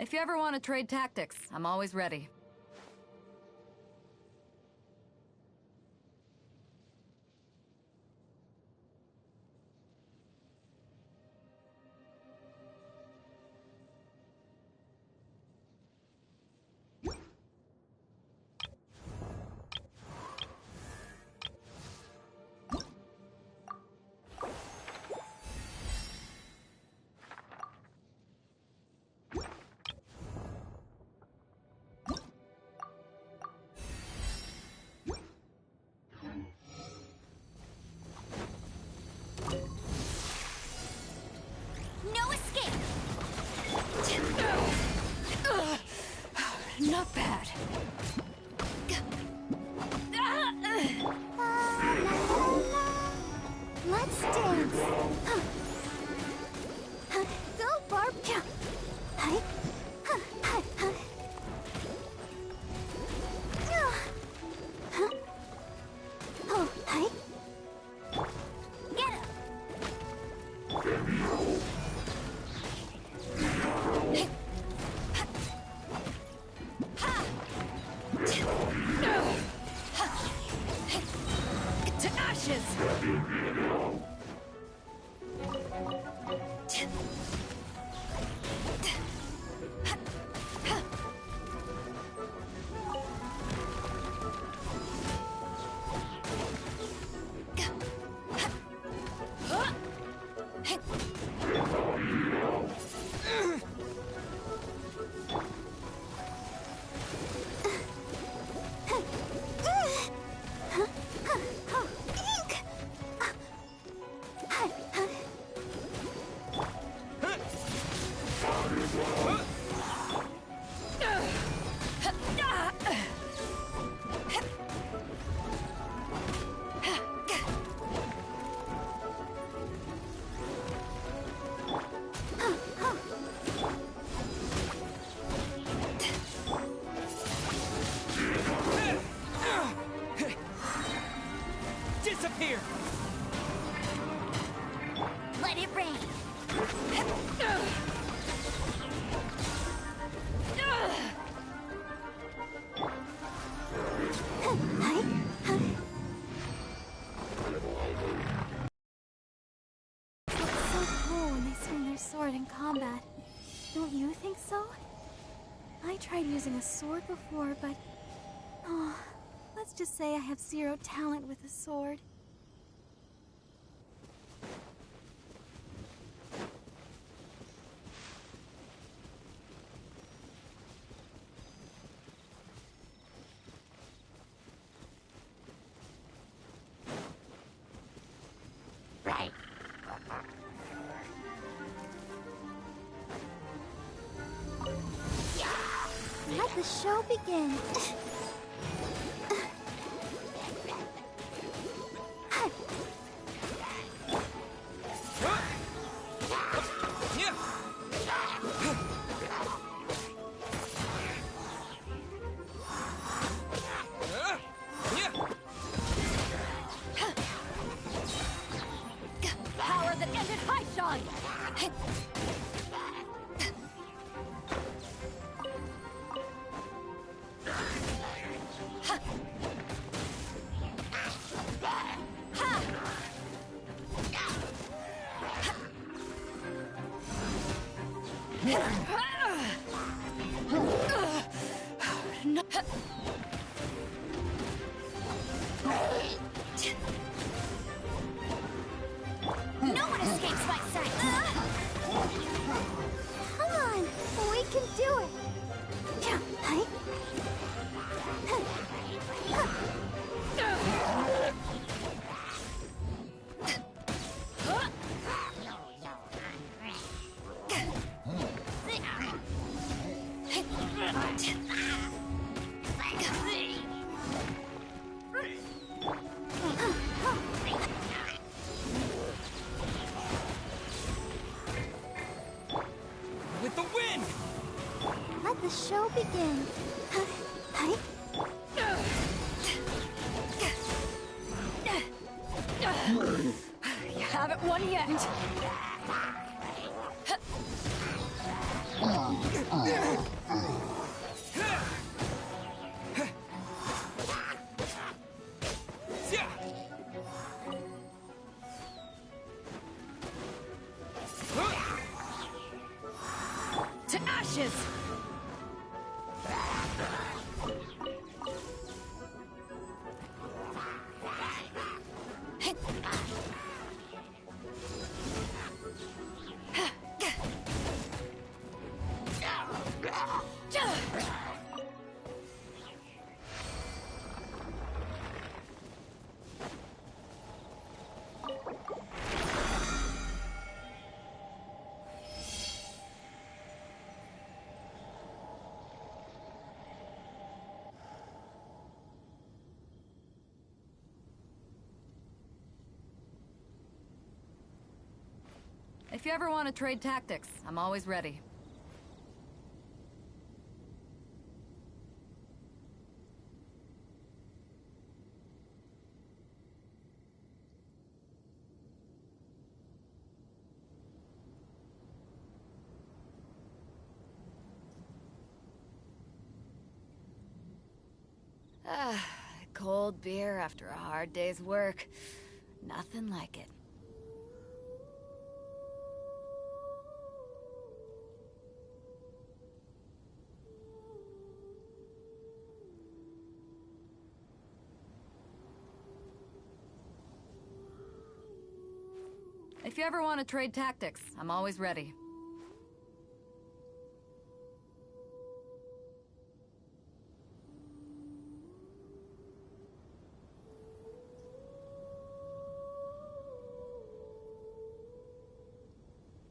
If you ever want to trade tactics, I'm always ready. No escape! Not bad. Let's dance! Go, Barb! Hi. Oh, hi. Get him! To ashes! Disappear! Let it rain! It's so cool when they swing their sword in combat. Don't you think so? I tried using a sword before, but... Oh, let's just say I have zero talent with a sword. Right. Let the show begin. Power that ended high shot! No one escapes my sight! Come on! We can do it! Hi. With the wind! Let the show begin. You haven't won yet. To ashes! If you ever want to trade tactics, I'm always ready. Cold beer after a hard day's work. Nothing like it. If you ever want to trade tactics, I'm always ready.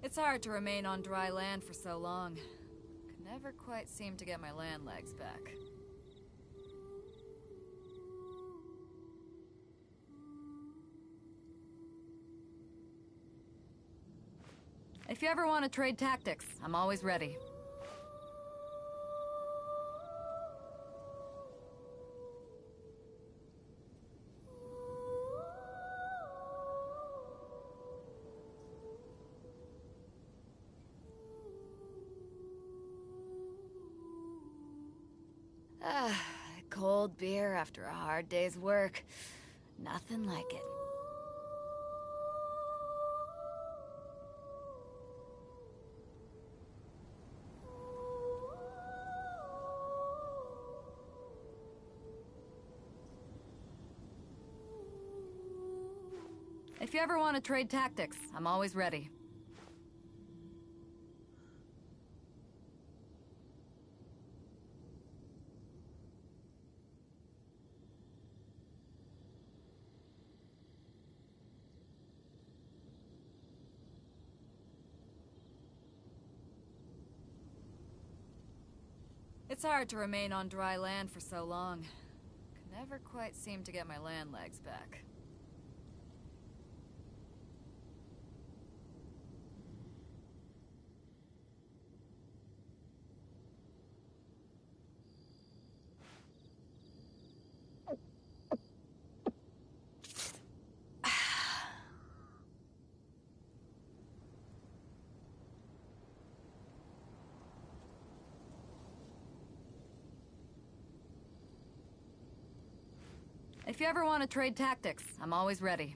It's hard to remain on dry land for so long. Could never quite seem to get my land legs back. If you ever want to trade tactics, I'm always ready. Cold beer after a hard day's work. Nothing like it. If you ever want to trade tactics, I'm always ready. It's hard to remain on dry land for so long. Could never quite seem to get my land legs back. If you ever want to trade tactics, I'm always ready.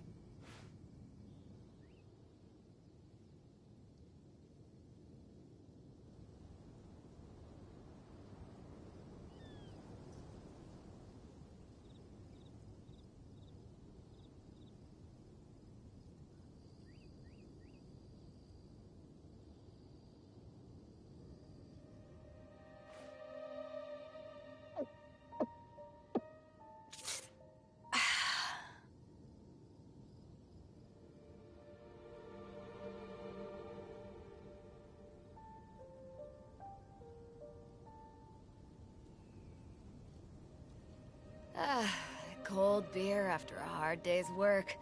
Cold beer after a hard day's work.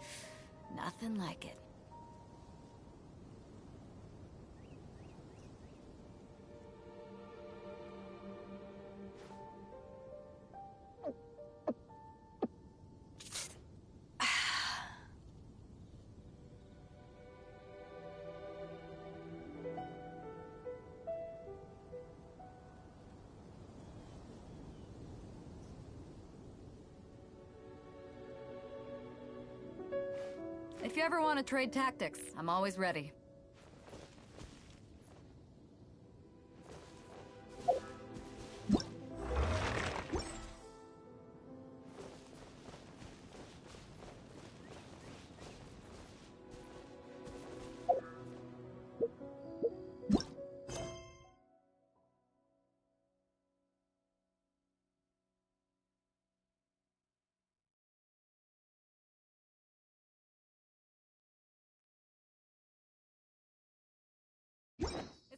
Nothing like it. If you ever want to trade tactics, I'm always ready.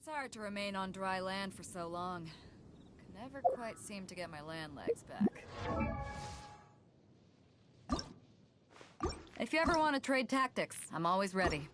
It's hard to remain on dry land for so long. Could never quite seem to get my land legs back. If you ever want to trade tactics, I'm always ready.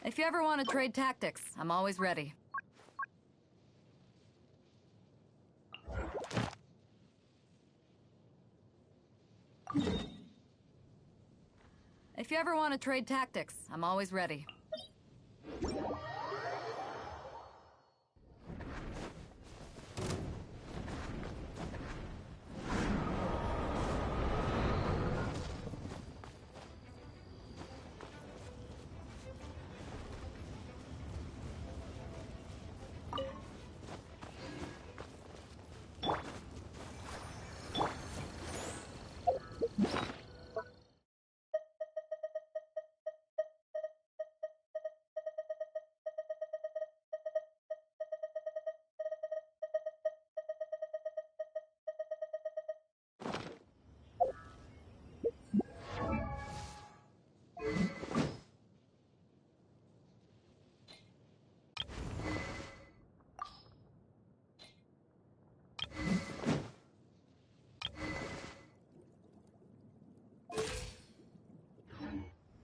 If you ever want to trade tactics, I'm always ready. If you ever want to trade tactics, I'm always ready.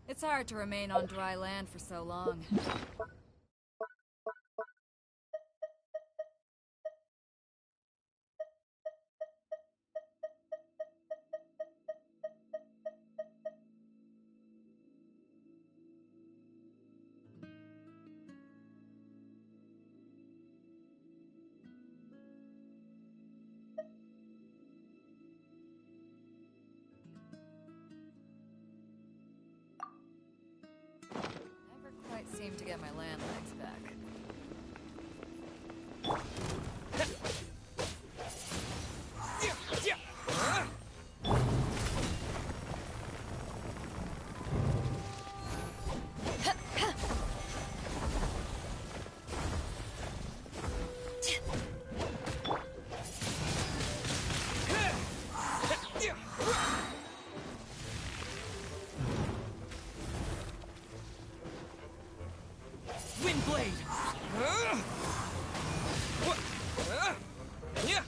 It's hard to remain on dry land for so long. Windblade! Yeah!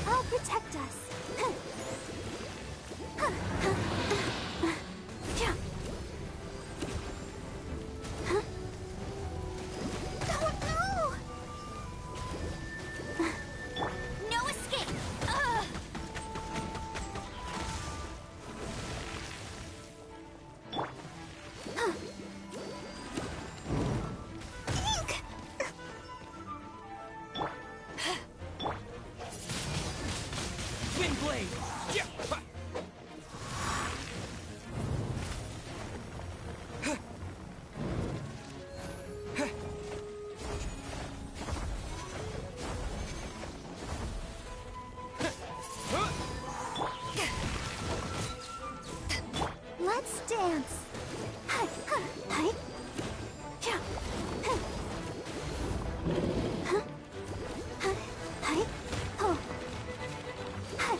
I'll protect us. No escape! Windblade! Yeah! Let's dance. Hi, hi, hi. Yeah. Huh. Huh. Hi, hi. Oh. Hi.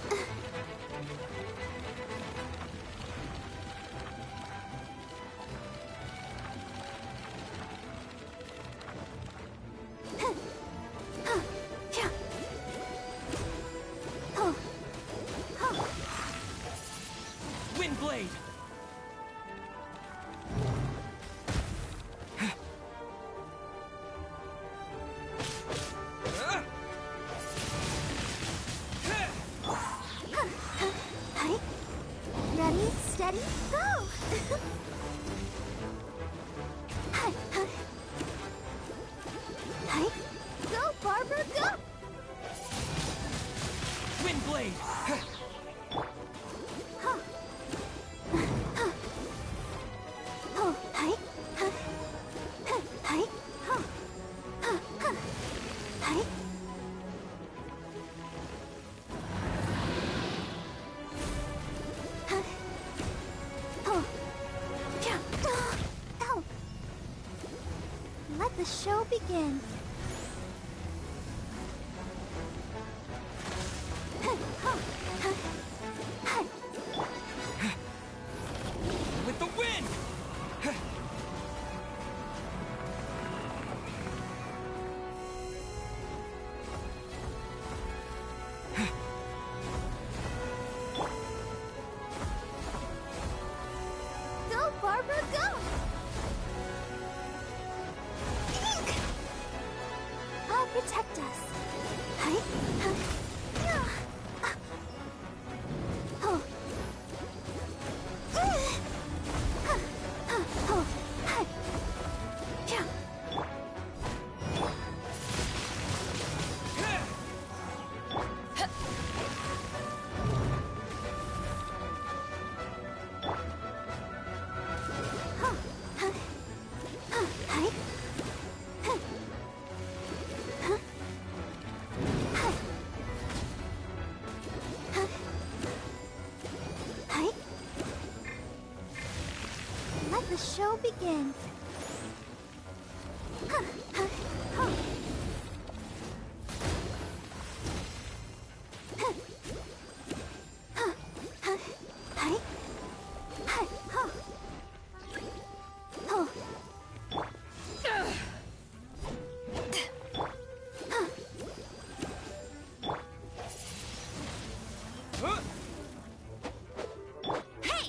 Huh. Huh. Yeah. Oh. Oh. Windblade! Hi. Ready, steady, go! Hi, hi. Hi. Go, Barbara, go! Windblade! Huh. Oh, hi. Huh. Huh. Hi. Huh. Huh. Huh. Hi. Huh. Oh. Yeah. Ow. Let the show begin. With the wind! Go, Barbara, go! I'll protect us. Hi. Huh. Yeah. Oh. Oh. Hi. Yeah. Huh. Huh. Huh. Hi. Huh. Huh. Hi. Huh. Hi. Let the show begin. Huh. Huh. Huh. Huh. Huh. Huh. Hi. Hi. Huh. Oh. Huh? Hey!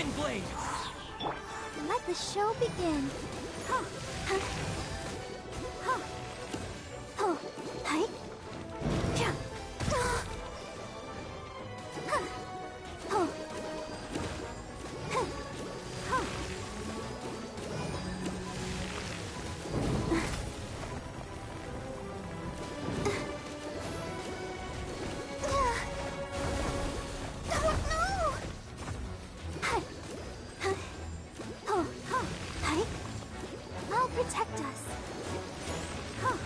wind blade! Let the show begin. Huh. Huh. Huh. Oh. Hi. Yeah. Huh. Oh. Huh. Huh. Oh no! Hi. Huh. Oh. Huh. Hi. I'll protect us. Huh.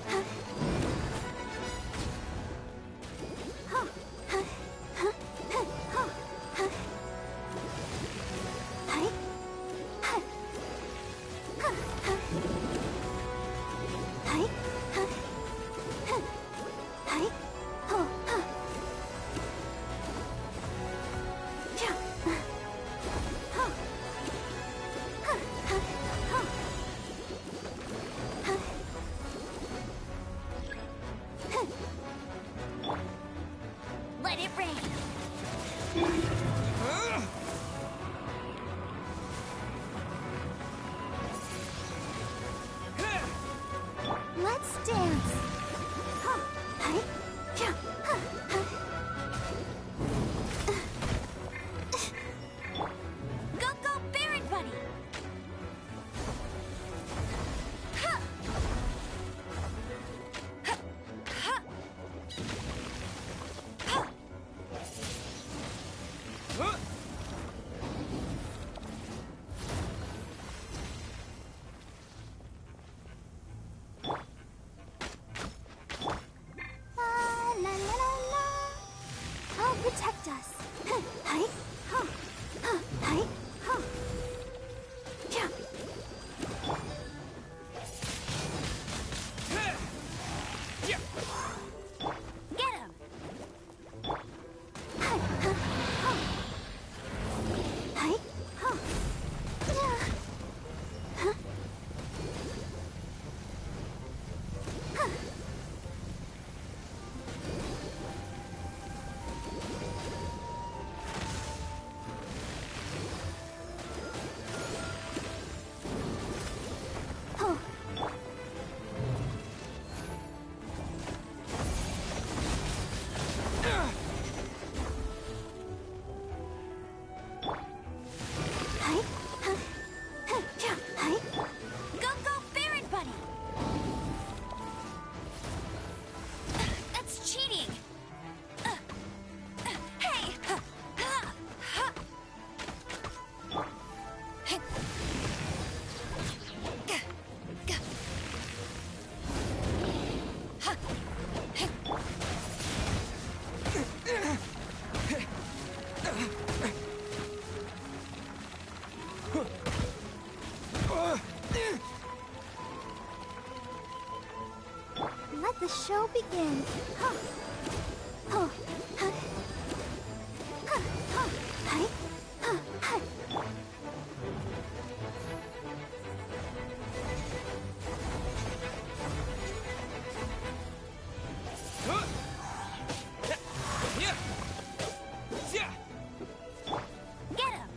Huh. Huh. Huh. Huh. Huh. Huh. Huh. Hi. Huh. Huh. Huh. Hi. Huh. Huh. Hi. Oh. Huh. Yeah. Huh. Huh. Huh. Huh. Huh. Huh. Let it rain. Let's dance. Huh. Hi. Yeah. Huh. Huh. Go, go, Baron Buddy. Huh. Huh. Huh. Huh. Huh? La la la la la. I'll protect us. Huh. Hi. Huh. Huh. Hi. Huh. Yeah. Yeah. Get him. Hi. Huh. Huh. Hi. Huh. Yeah. Huh. Huh. Oh. Hi. Huh. Huh. Yeah. Hi. Go, go, Baron Buddy. That's cheating. Hey. Huh. Huh. Huh. Huh. Let the show begin. Huh. Oh. Huh. Huh. Huh. Hi. Huh. Hi. Huh? Yeah. Yeah. Get him.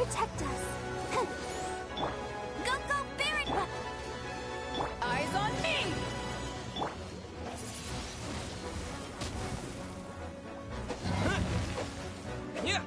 protect us. Go, go, Baron! Eyes on me! Yeah.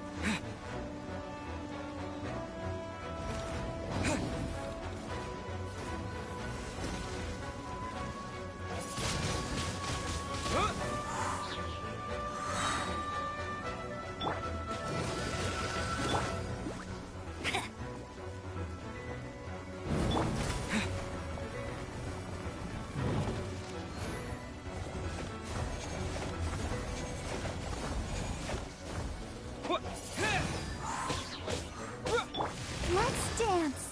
Let's dance.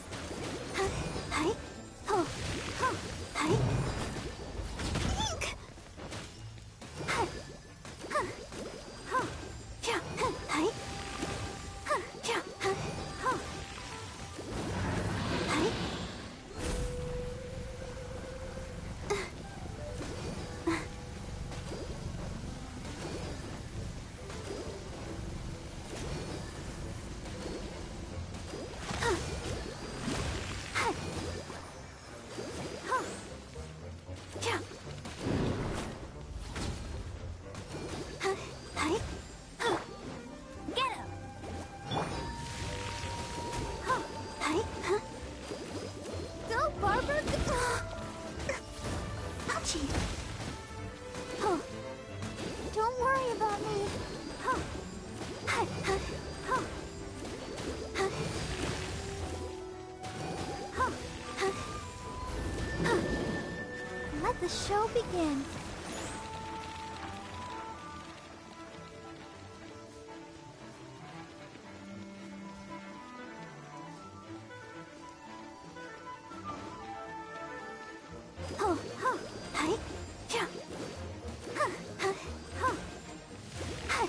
Hi, ho, ho, hi. Eek. Hi, huh, ho, yeah, hi. Huh, yeah, ho. Hi. Go, Barbara! Ouchie! Oh, don't worry about me. Oh. Hi, hi, oh. Hi. Oh. Hi. Oh. Let the show begin. Oh, oh, hi, yeah, huh, huh, oh, hi,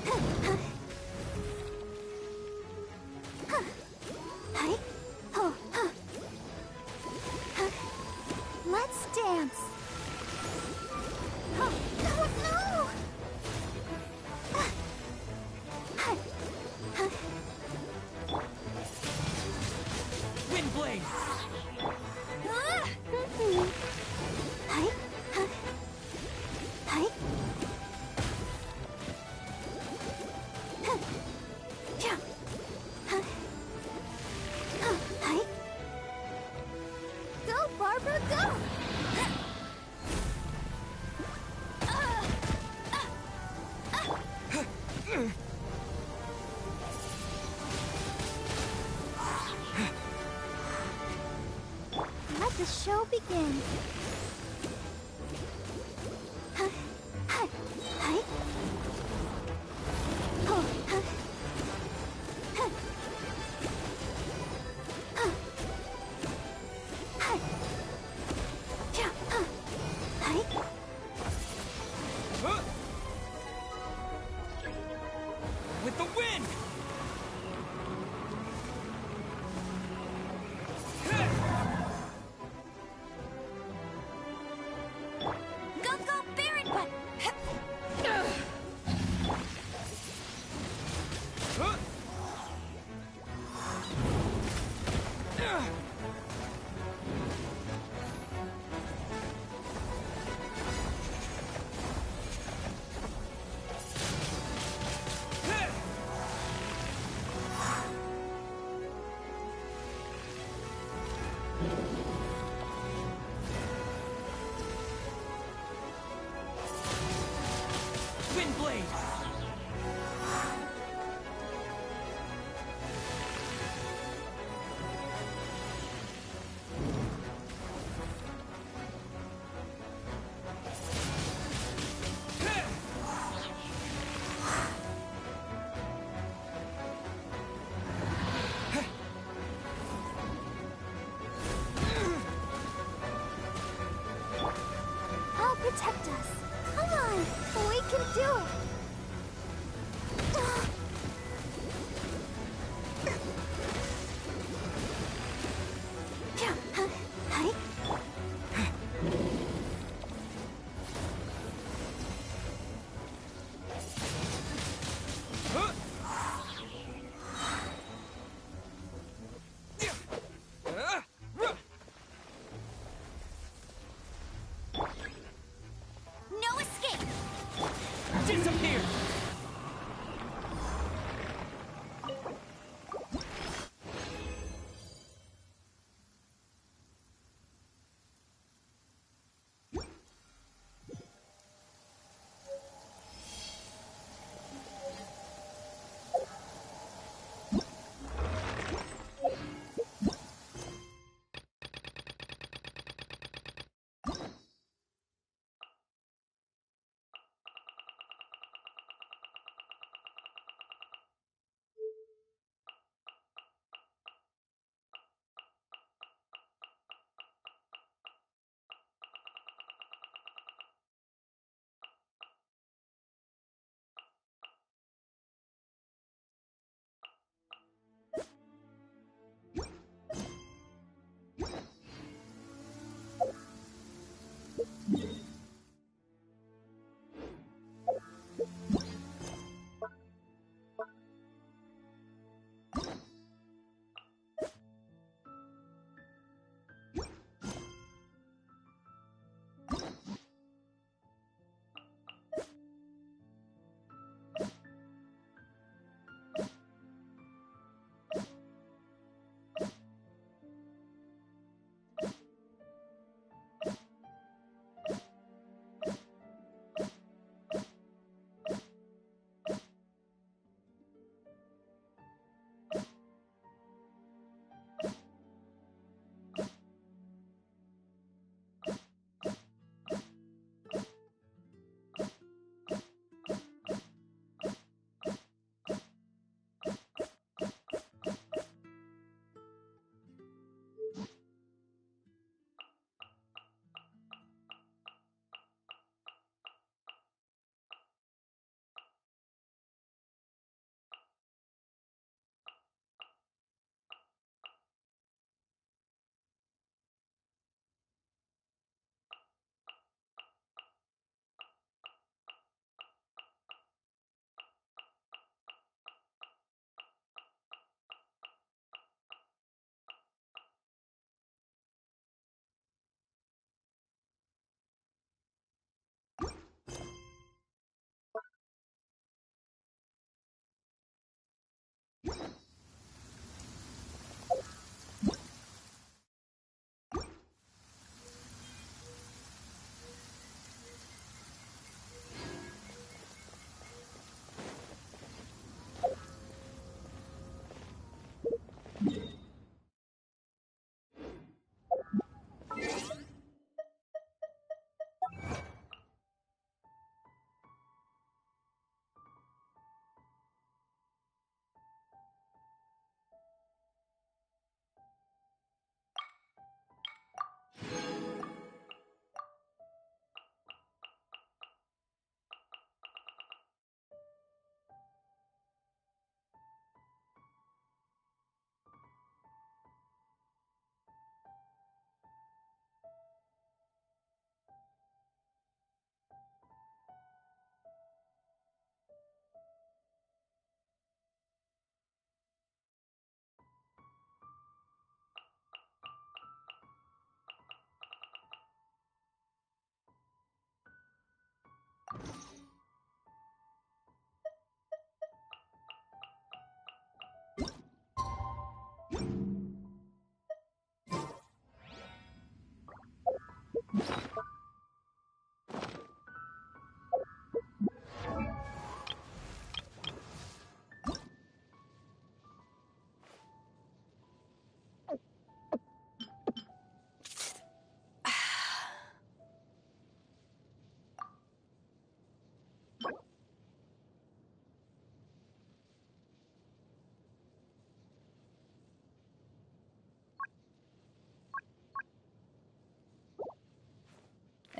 huh, huh, huh, hi, oh, huh, huh. Let's dance. Oh, no! Hi, huh. Windblade! Ah! Hi, huh. Hi. Huh. Yeah. Huh. Oh, hi. Go, Barbara, go! Let the show begin. Huh, hi, hi. Oh, huh. Huh. Huh. Hi. Yeah, huh. Hi. With the wind!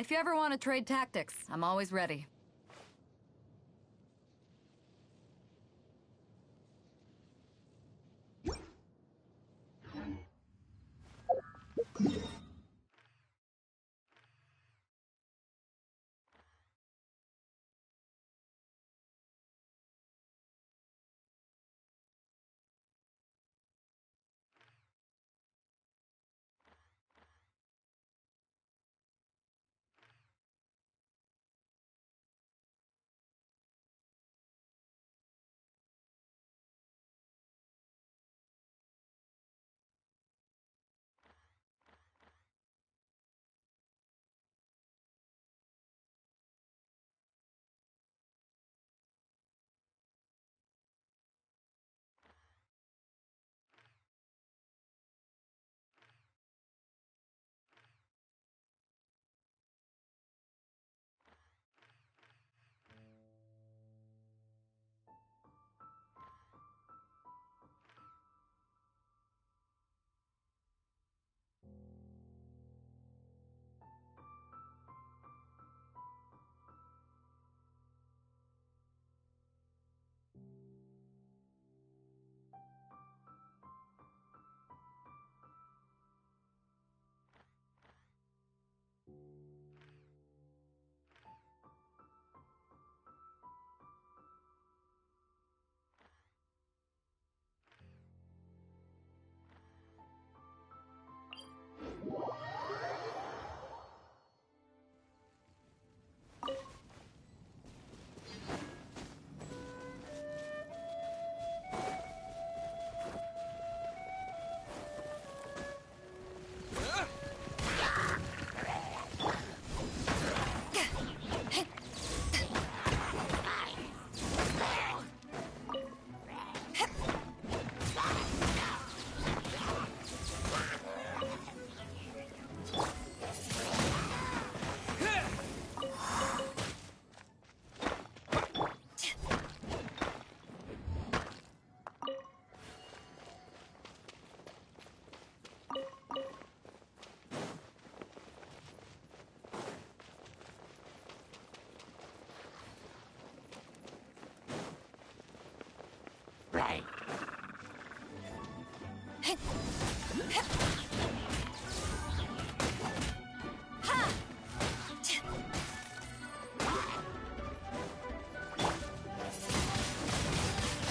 If you ever want to trade tactics, I'm always ready.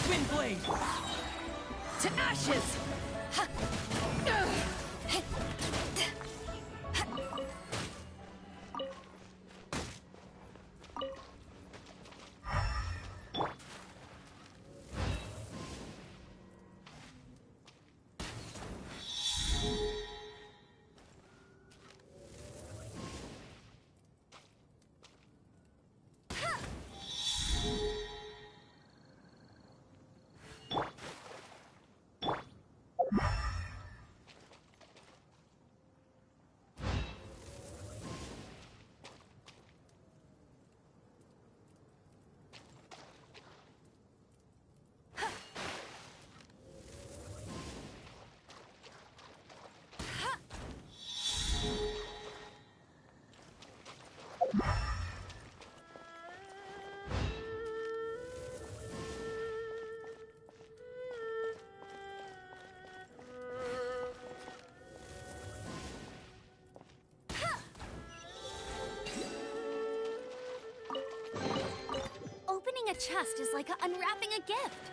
Wind blade! To ashes! Opening a chest is like unwrapping a gift.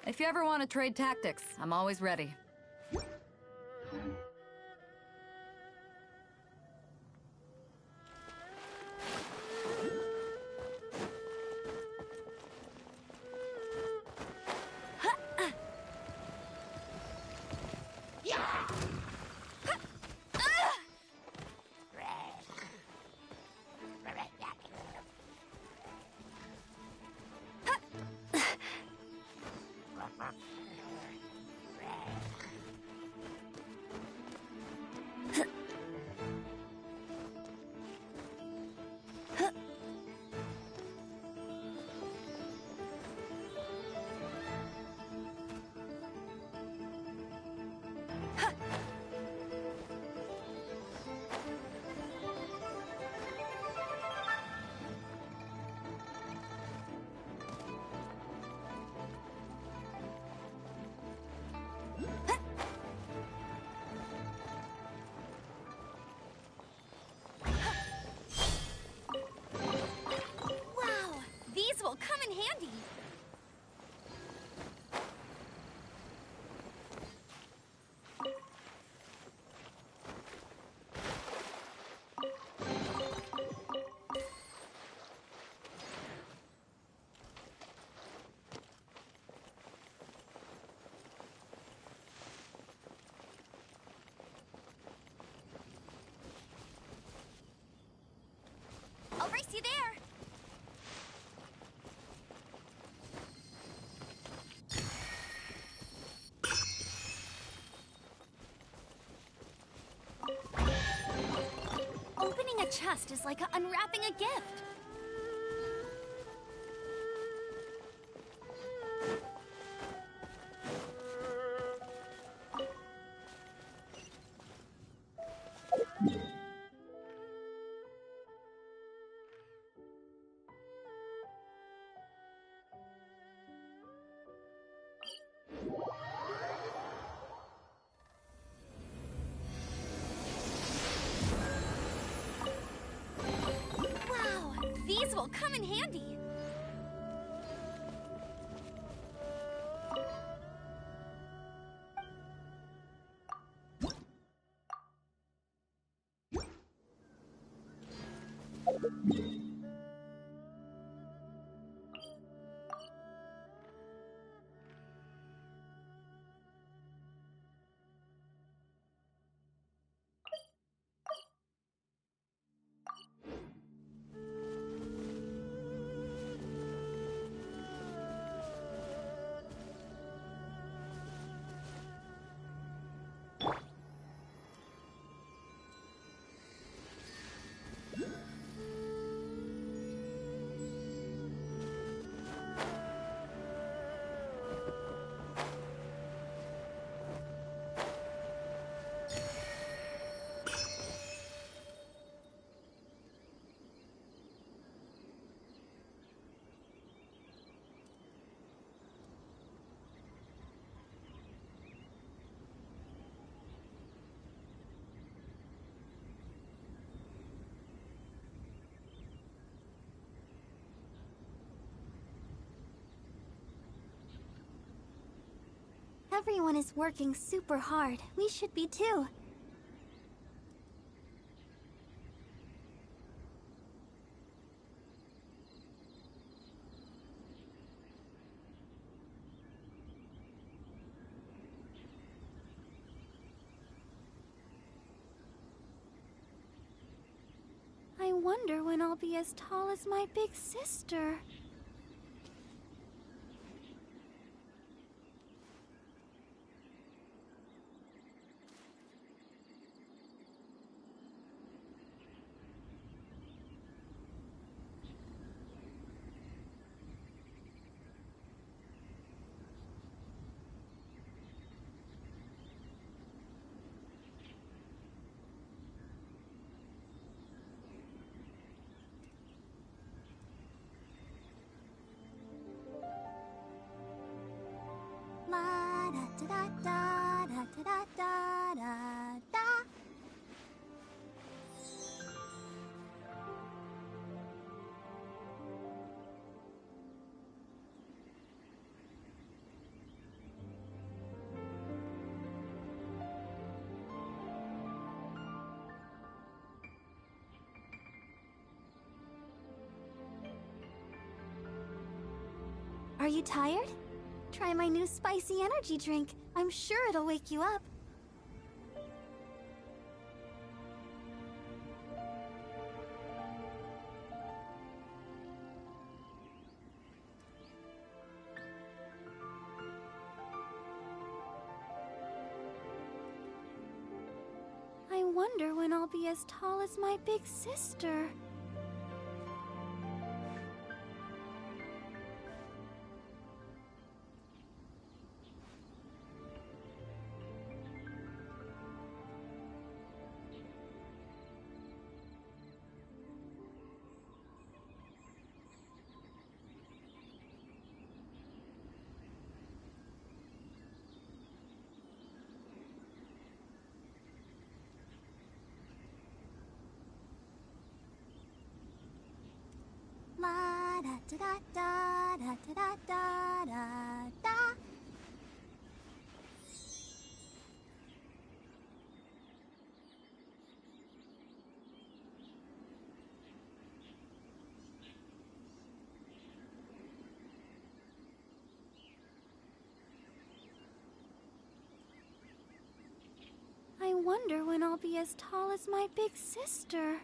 If you ever want to trade tactics, I'm always ready. you there. Opening a chest is like unwrapping a gift. Wow, these will come in handy. Everyone is working super hard. We should be too. I wonder when I'll be as tall as my big sister. La da da da da da da da da. Are you tired? Try my new spicy energy drink. I'm sure it'll wake you up. I wonder when I'll be as tall as my big sister. La da da da da da da da da. I wonder when I'll be as tall as my big sister.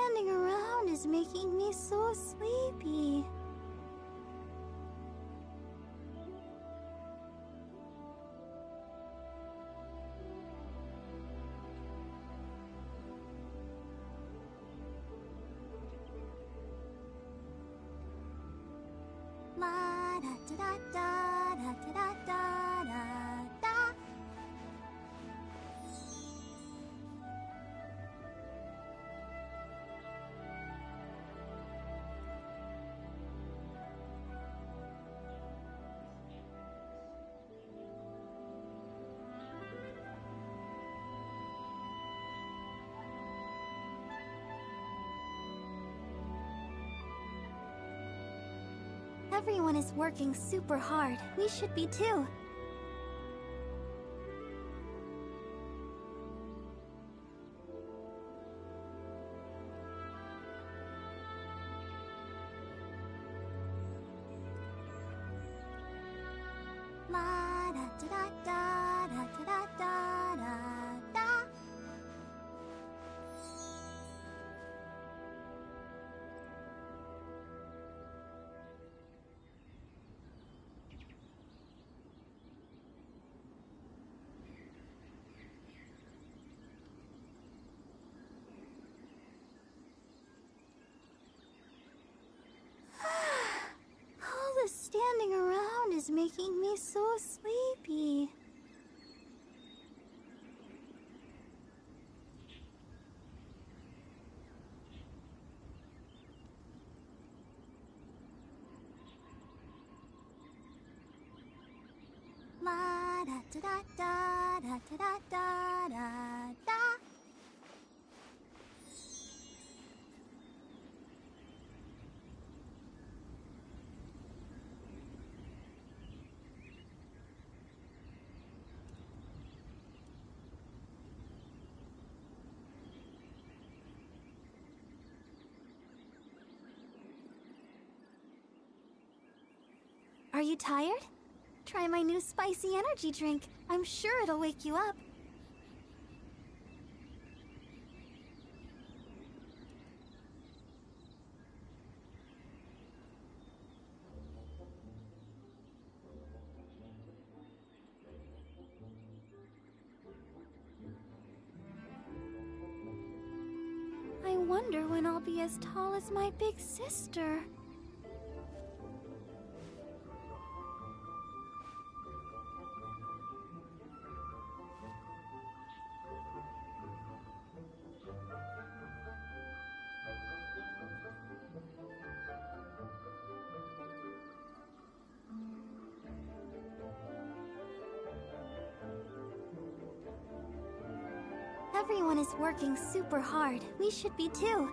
standing around is making me so sleepy. La da da da da da da da da da. Everyone is working super hard. We should be too. La da da da da da da da da. All the standing around is making me so sleepy. La da da da da da da da da da. Are you tired? Try my new spicy energy drink. I'm sure it'll wake you up. I wonder when I'll be as tall as my big sister. Everyone is working super hard. We should be too.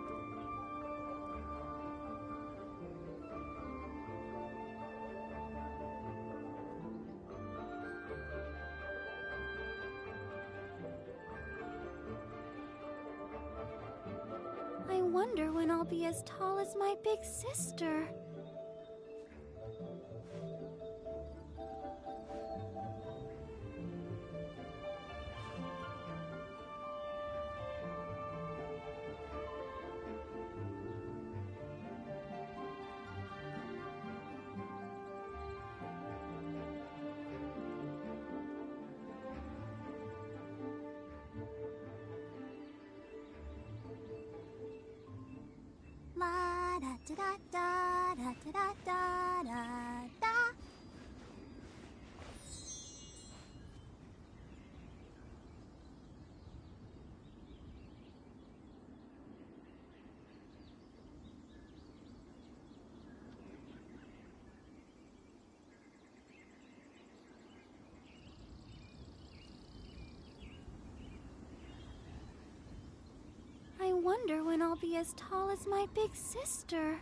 I wonder when I'll be as tall as my big sister. La da da da da da da da da. I wonder when I'll be as tall as my big sister.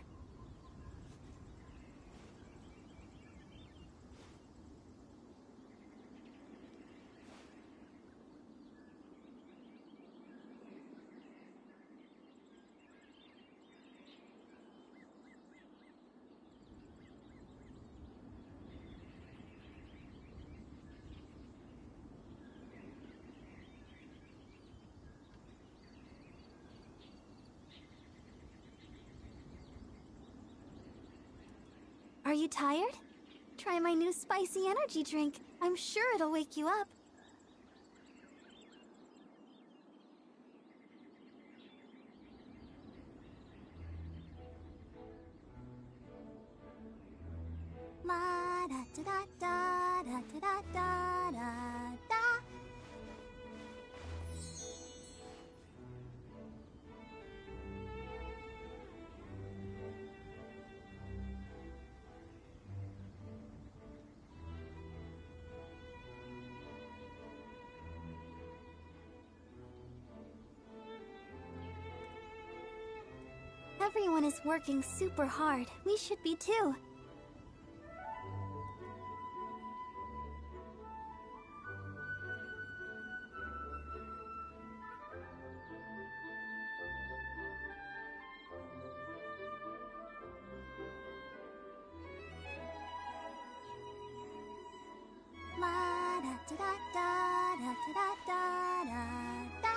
you tired? Try my new spicy energy drink. I'm sure it'll wake you up. La da da da da da da da da da. Everyone is working super hard. We should be too. La da da da da da da da da da.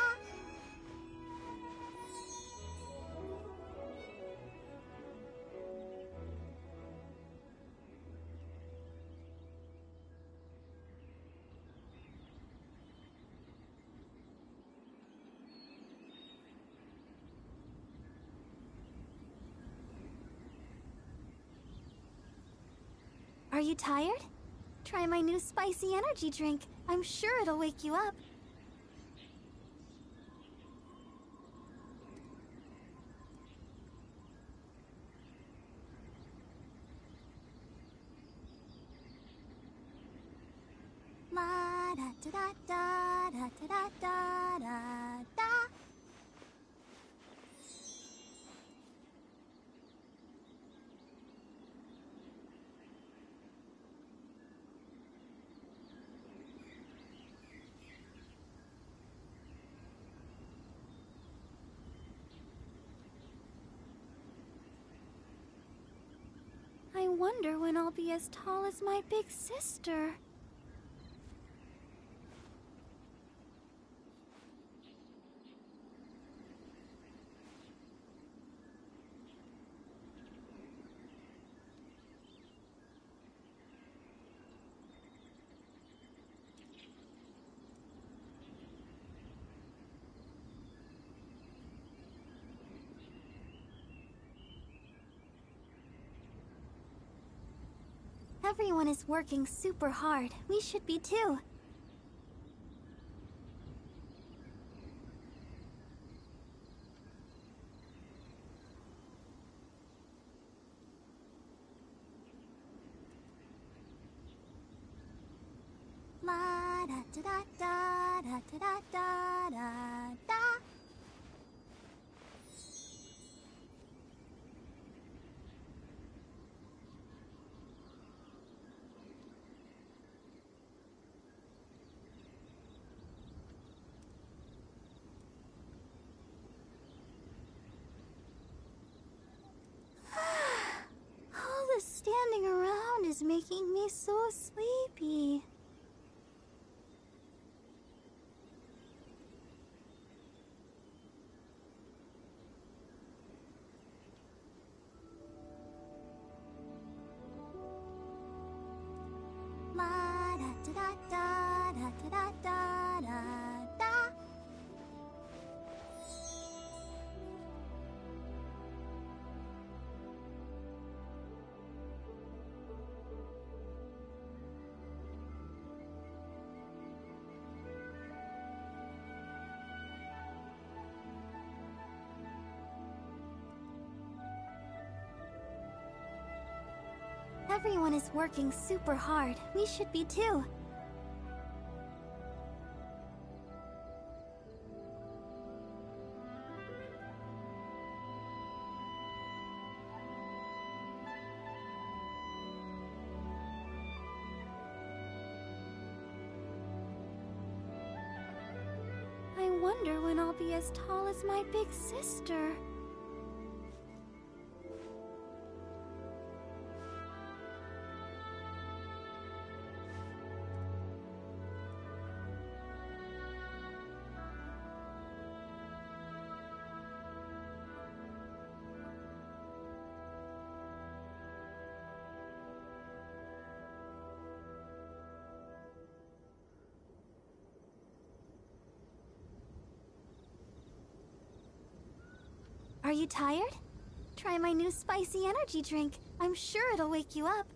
Are you tired? Try my new spicy energy drink. I'm sure it'll wake you up. La da da da da da da da da da. I wonder when I'll be as tall as my big sister. Everyone is working super hard. We should be too. La da da da da da da da da da. All this standing around is making me so sleepy. La da da da da da da da da da. Everyone is working super hard. We should be too. I wonder when I'll be as tall as my big sister. Are you tired? Try my new spicy energy drink. I'm sure it'll wake you up.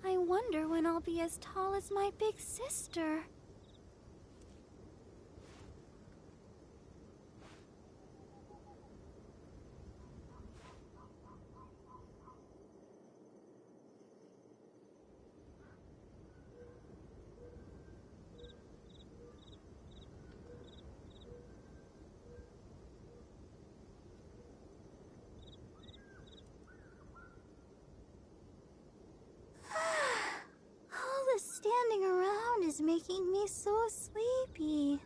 I wonder when I'll be as tall as my big sister. All this standing around is making me so sleepy.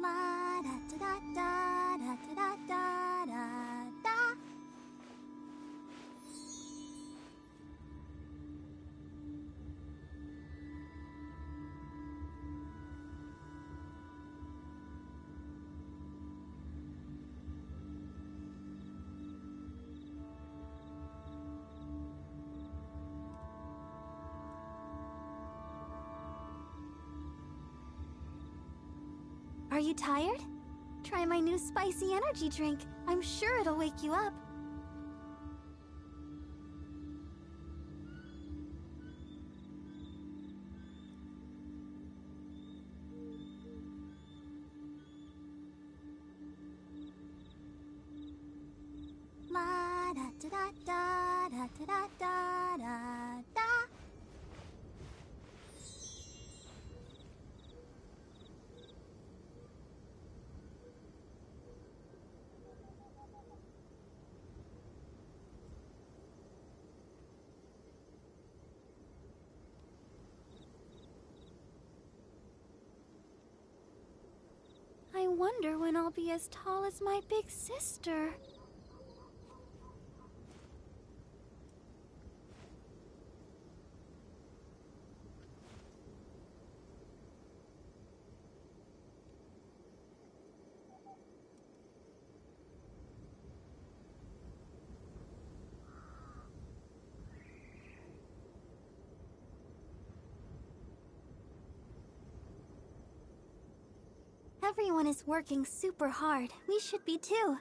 La da da da da da da da da da. Are you tired? Try my new spicy energy drink. I'm sure it'll wake you up. La da da da da da da da da. I wonder when I'll be as tall as my big sister. Everyone is working super hard. We should be too.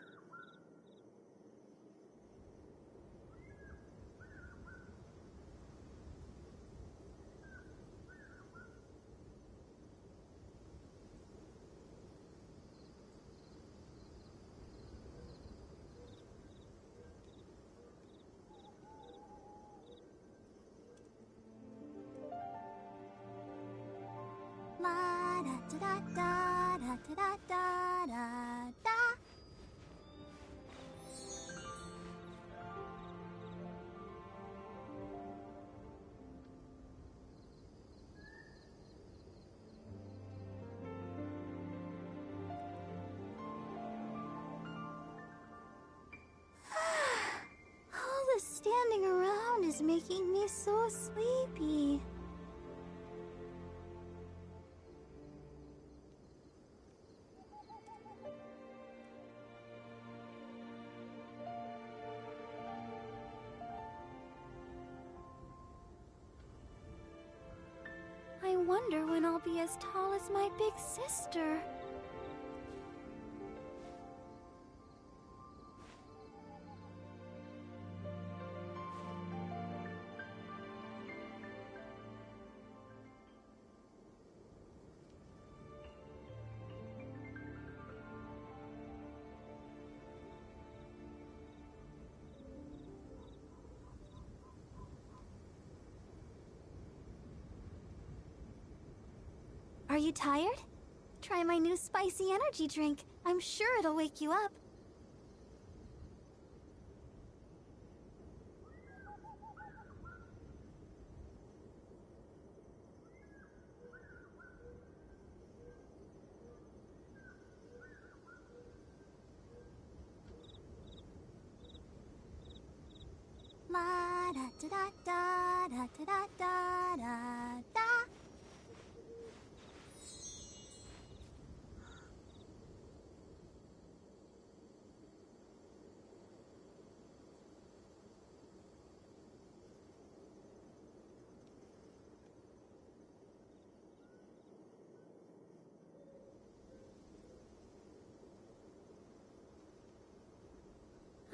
La da da da da da da da da. All this standing around is making me so sleepy. I wonder when I'll be as tall as my big sister. Are you tired? Try my new spicy energy drink. I'm sure it'll wake you up. da da da da da da da da.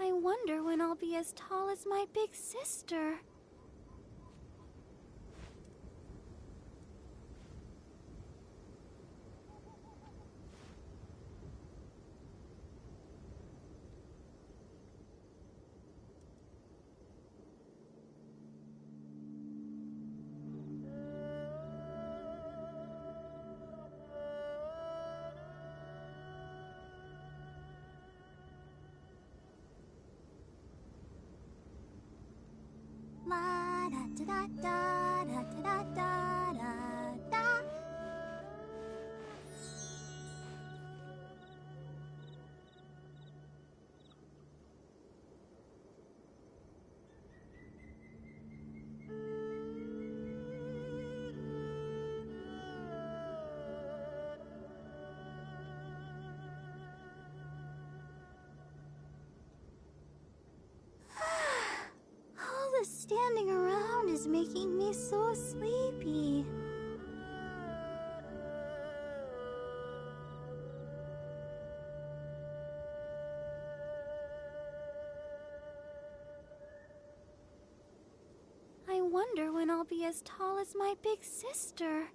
I wonder when I'll be as tall as my big sister. La da da da da da da da da. All the standing around is making me so sleepy. I wonder when I'll be as tall as my big sister.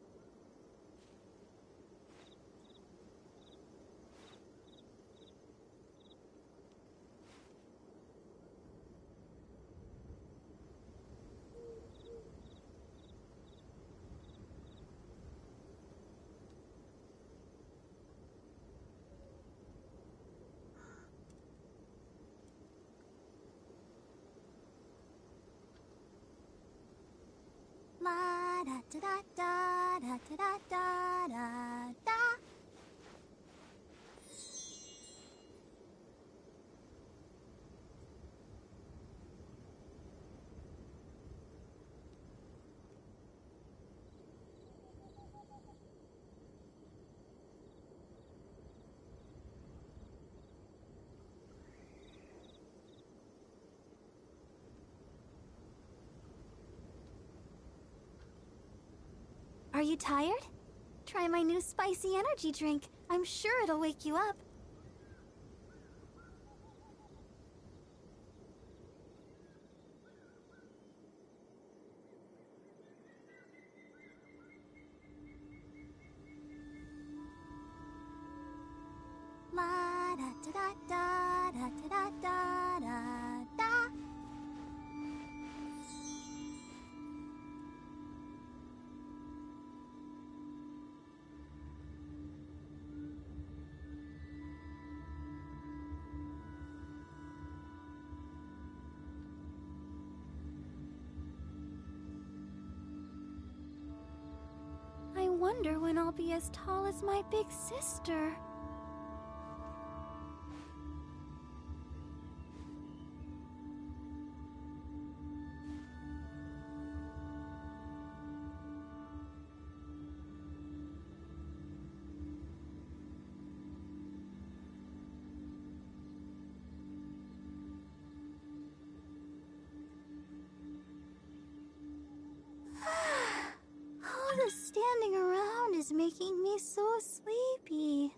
La da da da da da da da da. Are you tired? Try my new spicy energy drink. I'm sure it'll wake you up. La da da da da da da da da. I wonder when I'll be as tall as my big sister. All the standing around is making me so sleepy.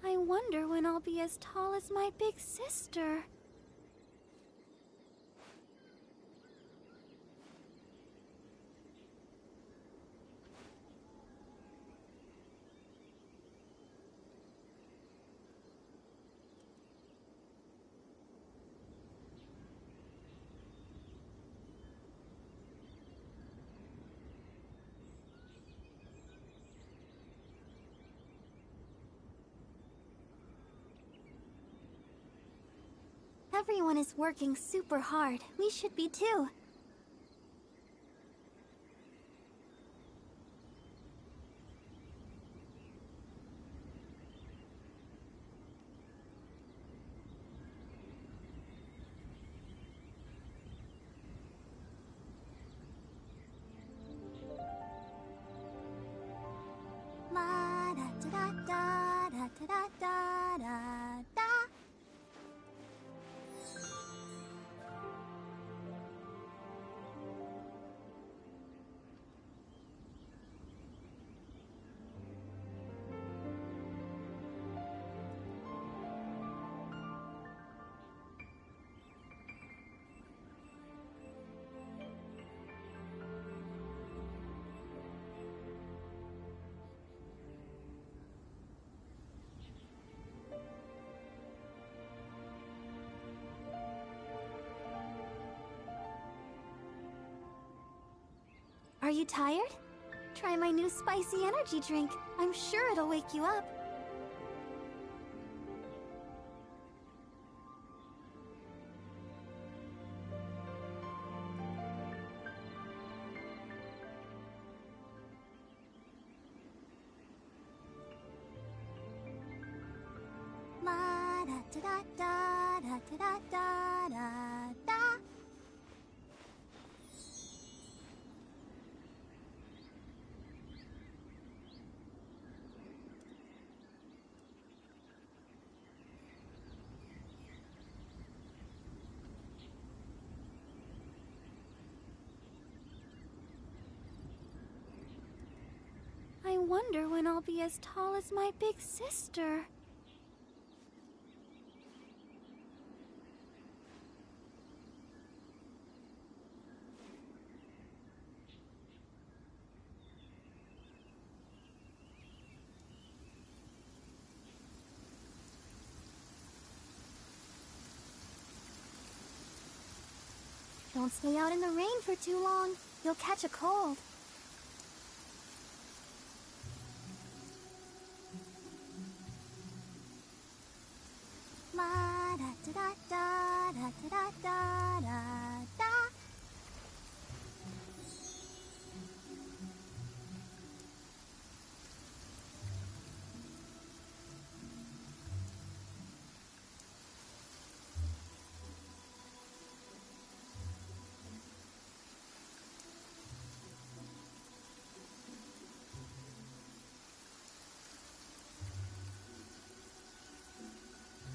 I wonder when I'll be as tall as my big sister. Everyone is working super hard. We should be too. La da da da da da da da da. Are you tired? Try my new spicy energy drink. I'm sure it'll wake you up. La da da da da da da da da. I wonder when I'll be as tall as my big sister. Don't stay out in the rain for too long. You'll catch a cold. La da da da da da da da da.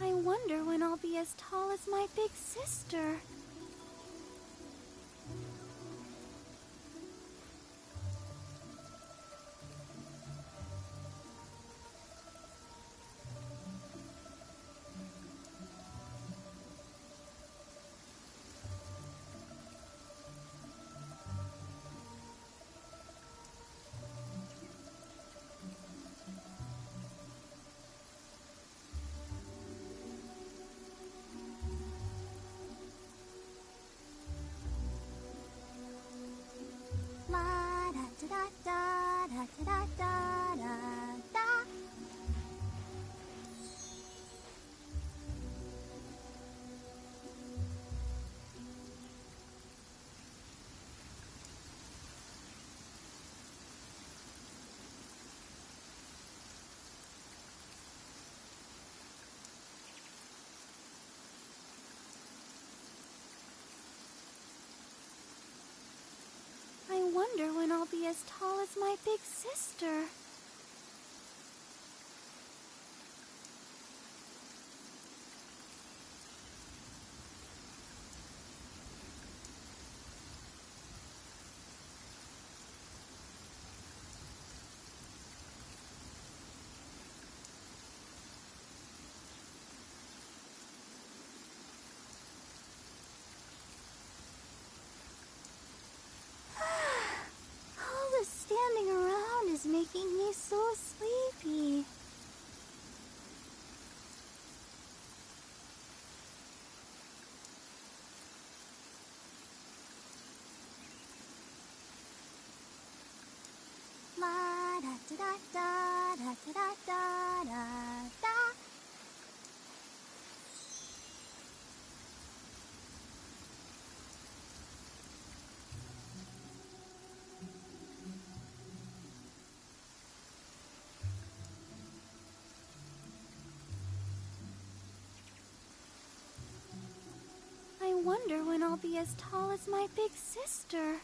I wonder when I'll be as tall as my big sister. La da da da da da da da da. I wonder when I'll be as tall as my big sister. All this standing around is making me so sleepy. La da da da da da da da da. wonder when I'll be as tall as my big sister.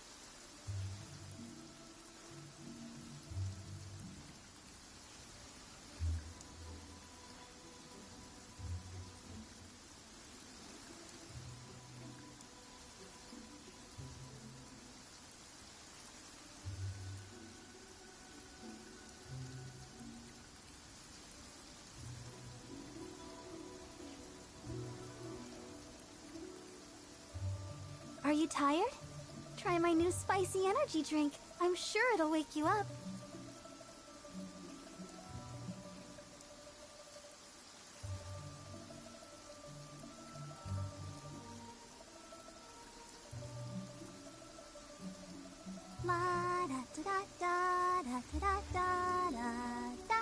Are you tired? Try my new spicy energy drink. I'm sure it'll wake you up. La da da da da da da da da da.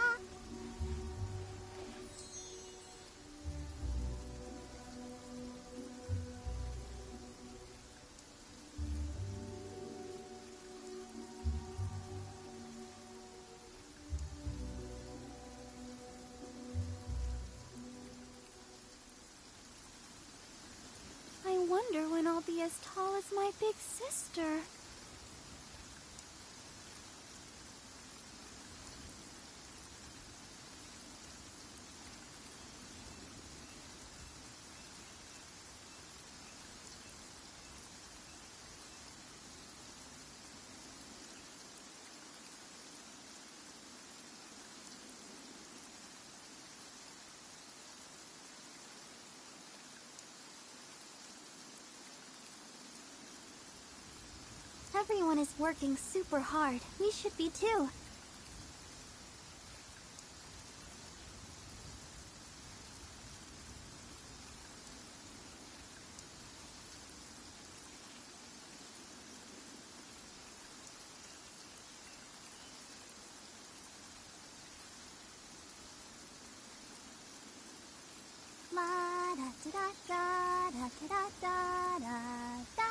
I wonder when I'll be as tall as my big sister. Everyone is working super hard. We should be too. La da da da da da da da da.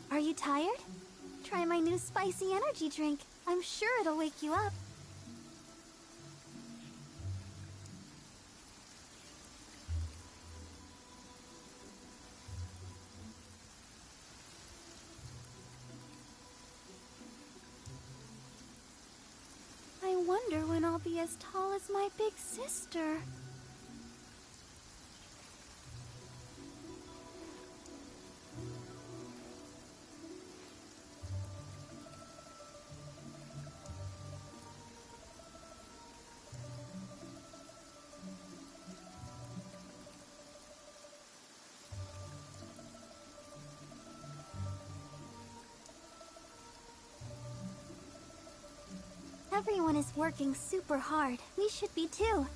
Are you tired? Try my new spicy energy drink. I'm sure it'll wake you up. I wonder when I'll be as tall as my big sister. Everyone is working super hard. We should be too.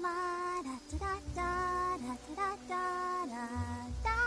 La da da da da da da da da.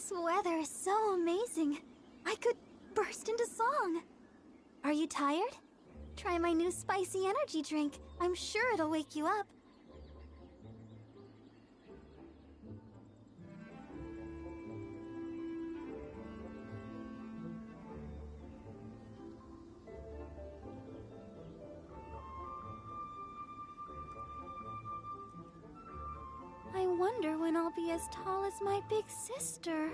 This weather is so amazing. I could burst into song. Are you tired? Try my new spicy energy drink. I'm sure it'll wake you up. I wonder when I'll be as tall as my big sister.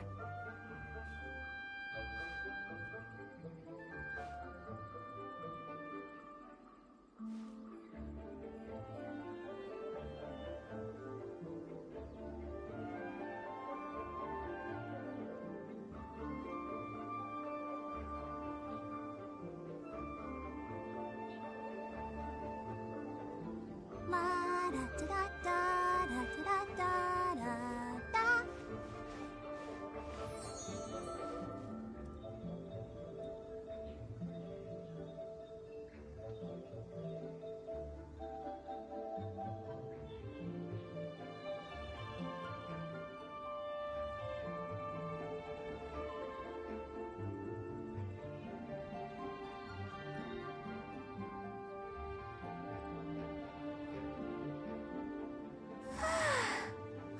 La da da da da da da da da.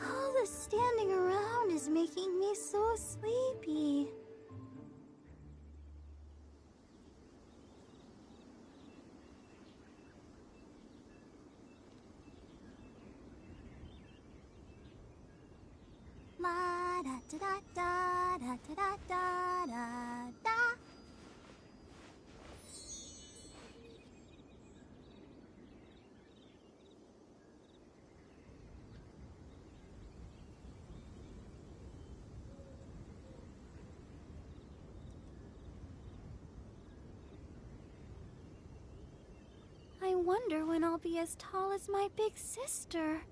All the standing around is making me so sleepy. La da da da da da da da da. I wonder when I'll be as tall as my big sister.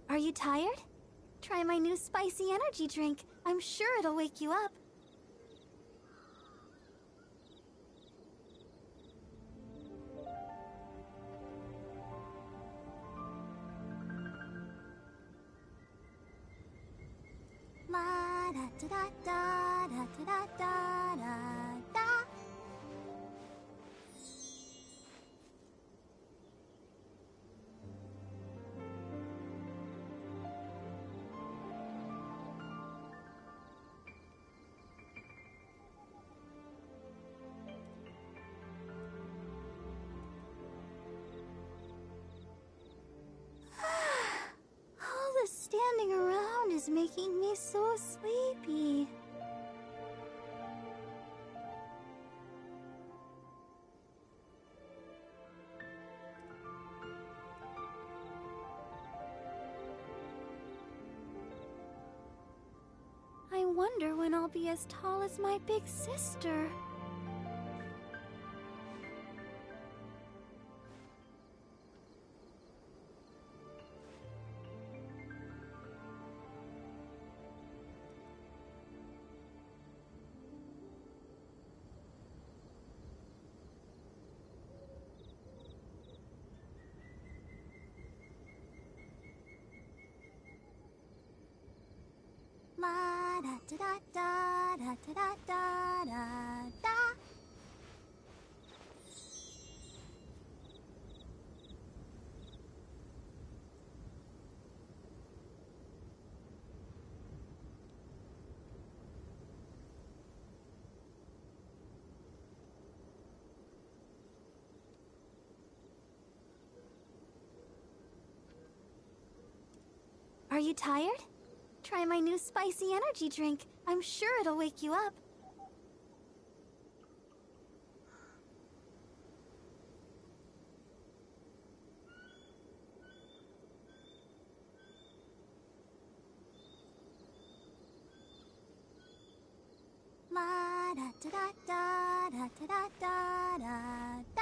Are you tired? Try my new spicy energy drink. I'm sure it'll wake you up. La da da da da da da da da. All the standing around is making me so sleepy. I wonder when I'll be as tall as my big sister. La da da da da da da da da. Are you tired? Try my new spicy energy drink. I'm sure it'll wake you up. La da da da da da da da da da.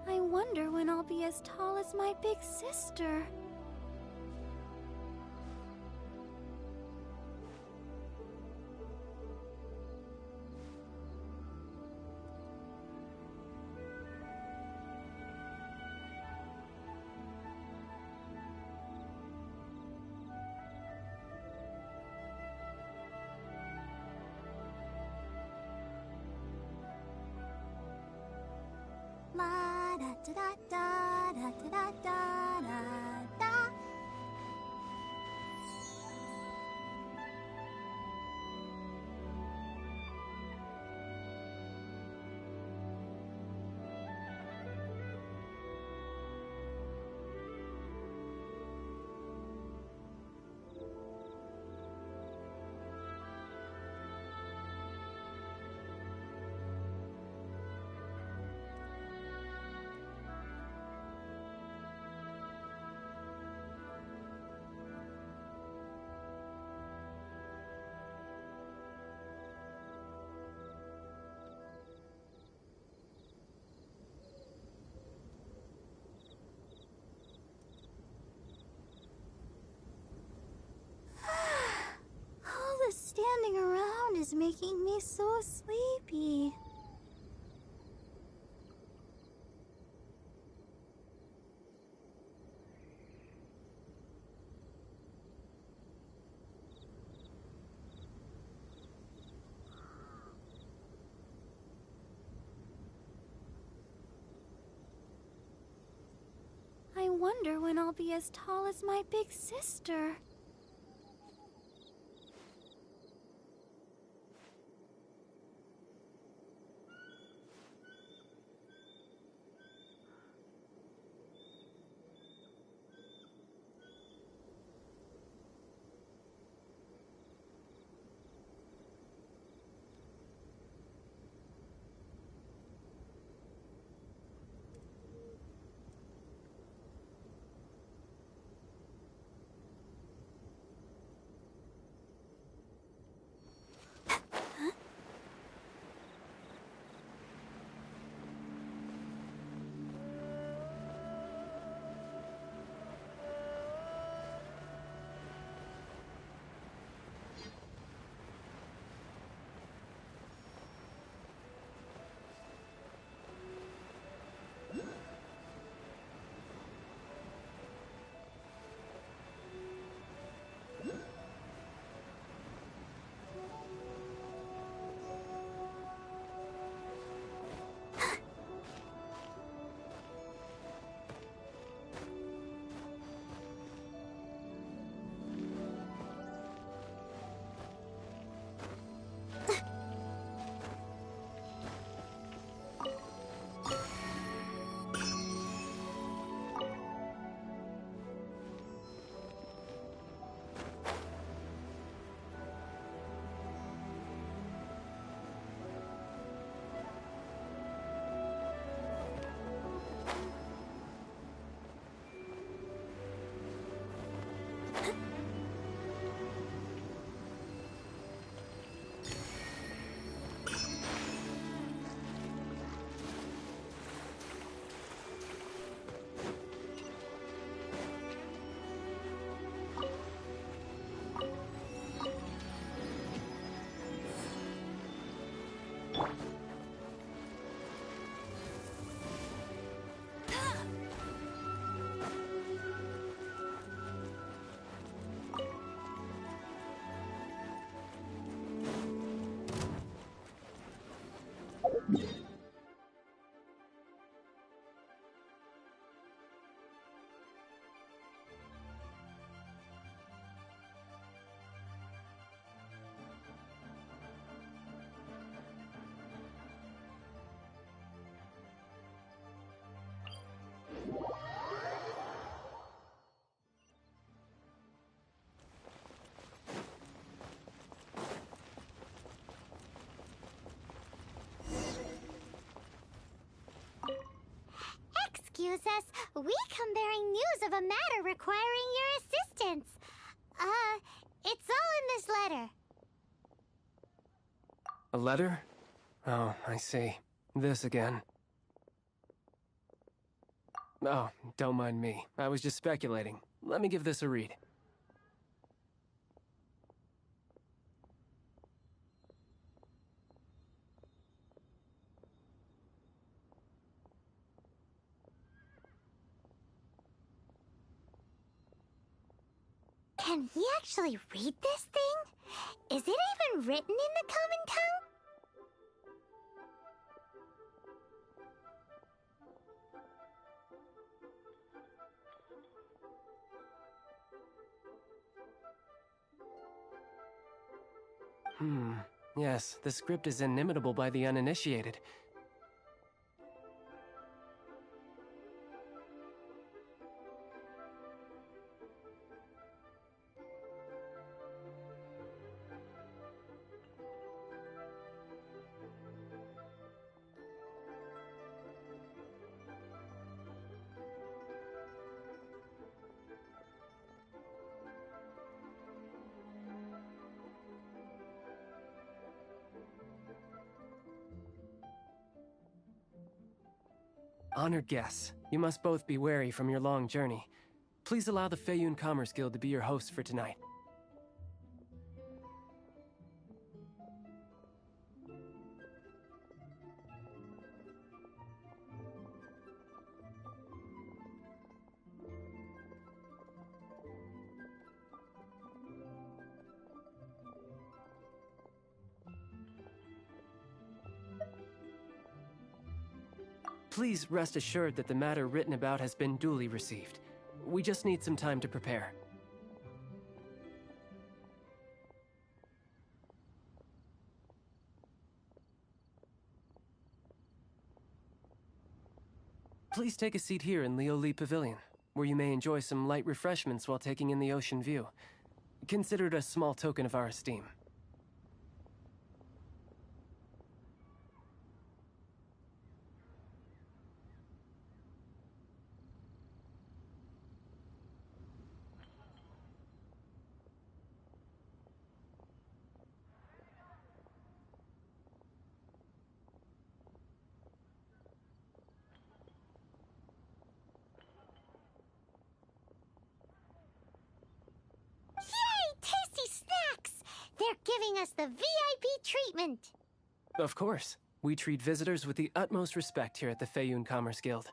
I wonder when I'll be as tall as my big sister. La da da da da da da da da da. All the standing around is making me so sleepy. I wonder when I'll be as tall as my big sister. excuse us. We come bearing news of a matter requiring your assistance. It's all in this letter. A letter? Oh, I see. This again. Oh, don't mind me. I was just speculating. Let me give this a read. Can he actually read this thing? Is it even written in the common tongue? Yes, the script is inimitable by the uninitiated. Honored guests, you must both be wary from your long journey. Please allow the Feiyun Commerce Guild to be your hosts for tonight. Please rest assured that the matter written about has been duly received. We just need some time to prepare. Please take a seat here in Leo Lee Pavilion, where you may enjoy some light refreshments while taking in the ocean view. Consider it a small token of our esteem. Yay! Tasty snacks! They're giving us the VIP treatment. Of course. We treat visitors with the utmost respect here at the Feiyun Commerce Guild.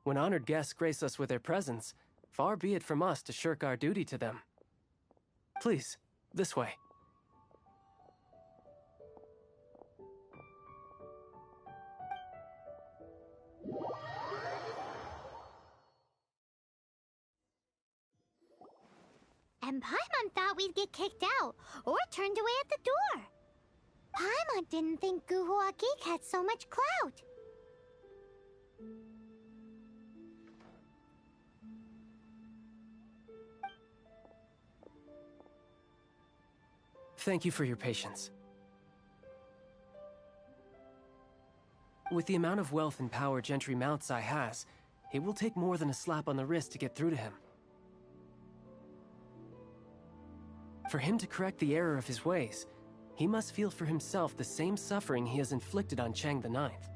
When honored guests grace us with their presence, far be it from us to shirk our duty to them. Please, this way. And Paimon thought we'd get kicked out, or turned away at the door. Paimon didn't think Guhua Geek had so much clout. Thank you for your patience. With the amount of wealth and power Gentry Moutsai has, it will take more than a slap on the wrist to get through to him. For him to correct the error of his ways, he must feel for himself the same suffering he has inflicted on Chang the Ninth.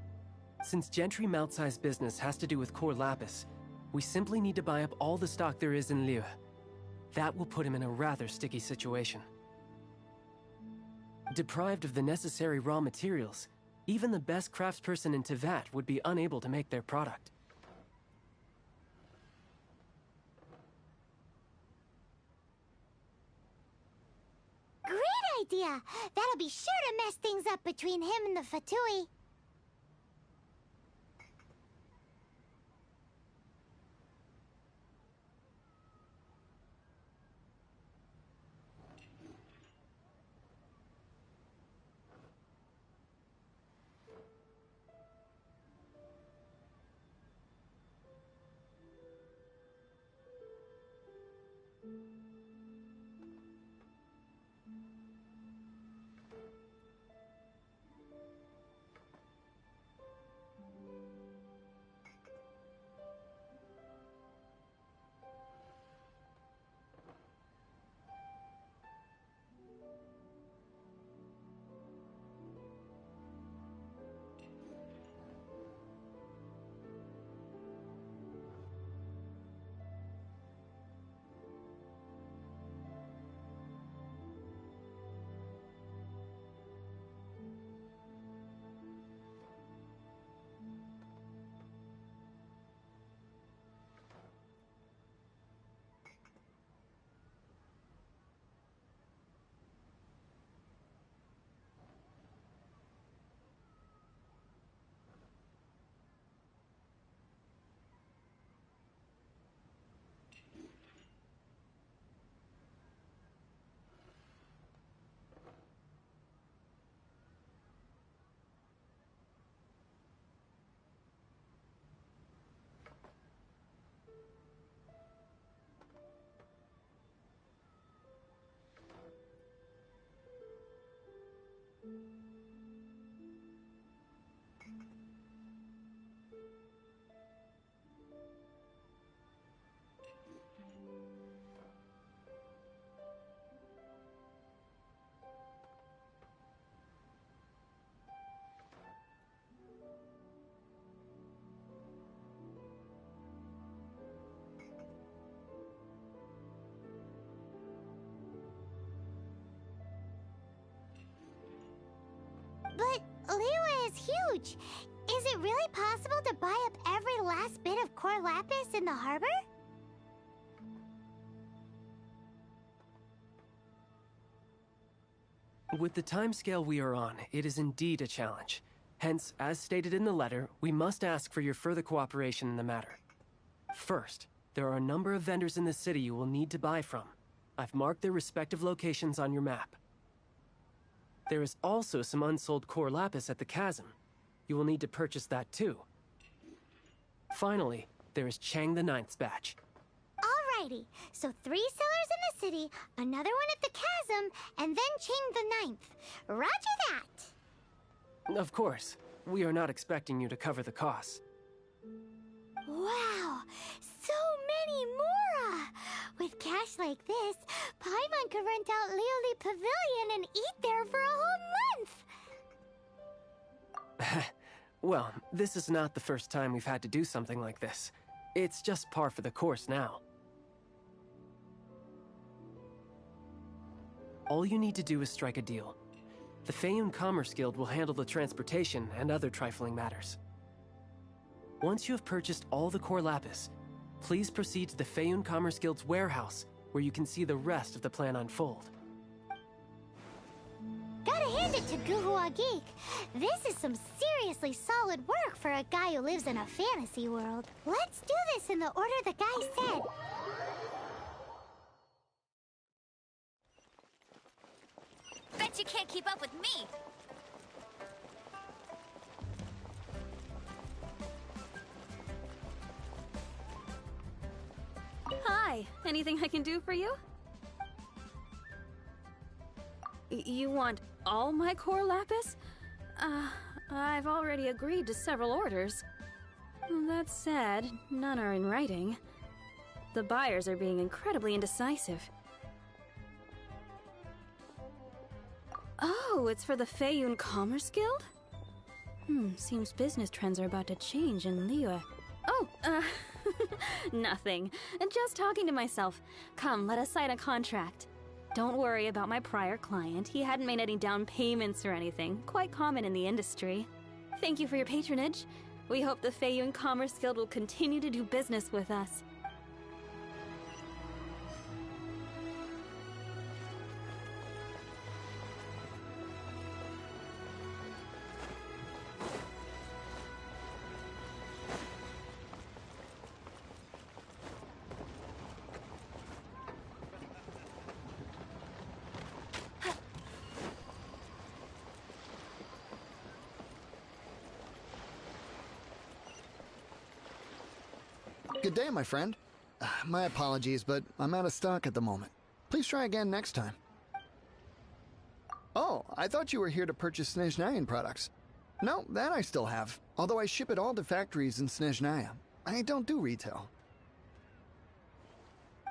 Since Gentry Moutsai's business has to do with core lapis, we simply need to buy up all the stock there is in Liyue. That will put him in a rather sticky situation. Deprived of the necessary raw materials, even the best craftsperson in Tevat would be unable to make their product. Great idea! That'll be sure to mess things up between him and the Fatui. is huge. Is it really possible to buy up every last bit of core lapis in the harbor? With the timescale we are on, it is indeed a challenge. Hence, as stated in the letter, we must ask for your further cooperation in the matter. First, there are a number of vendors in the city you will need to buy from. I've marked their respective locations on your map. There is also some unsold core lapis at the chasm. You will need to purchase that too. Finally, there is Chang the Ninth's batch. Alrighty, so 3 sellers in the city, another one at the chasm, and then Chang the Ninth. Roger that! Of course, we are not expecting you to cover the costs. Wow, so many more! With cash like this, Paimon could rent out Lioli Pavilion and eat there for a whole month! Well, this is not the first time we've had to do something like this. It's just par for the course now. All you need to do is strike a deal. The Feiyun Commerce Guild will handle the transportation and other trifling matters. Once you have purchased all the core lapis, please proceed to the Feiyun Commerce Guild's warehouse, where you can see the rest of the plan unfold. Gotta hand it to Guhua Geek. This is some seriously solid work for a guy who lives in a fantasy world. Let's do this in the order the guy said. Bet you can't keep up with me! Hi, anything I can do for you? You want all my core lapis? I've already agreed to several orders. That said, none are in writing. The buyers are being incredibly indecisive. Oh, it's for the Feiyun Commerce Guild? Seems business trends are about to change in Liyue. Oh, nothing. Just talking to myself. Come, let us sign a contract. Don't worry about my prior client. He hadn't made any down payments or anything. Quite common in the industry. Thank you for your patronage. We hope the Feiyun Commerce Guild will continue to do business with us. Good day, my friend. My apologies, but I'm out of stock at the moment. Please try again next time. Oh, I thought you were here to purchase Snezhnayan products. No, that I still have, although I ship it all to factories in Snezhnaya. I don't do retail.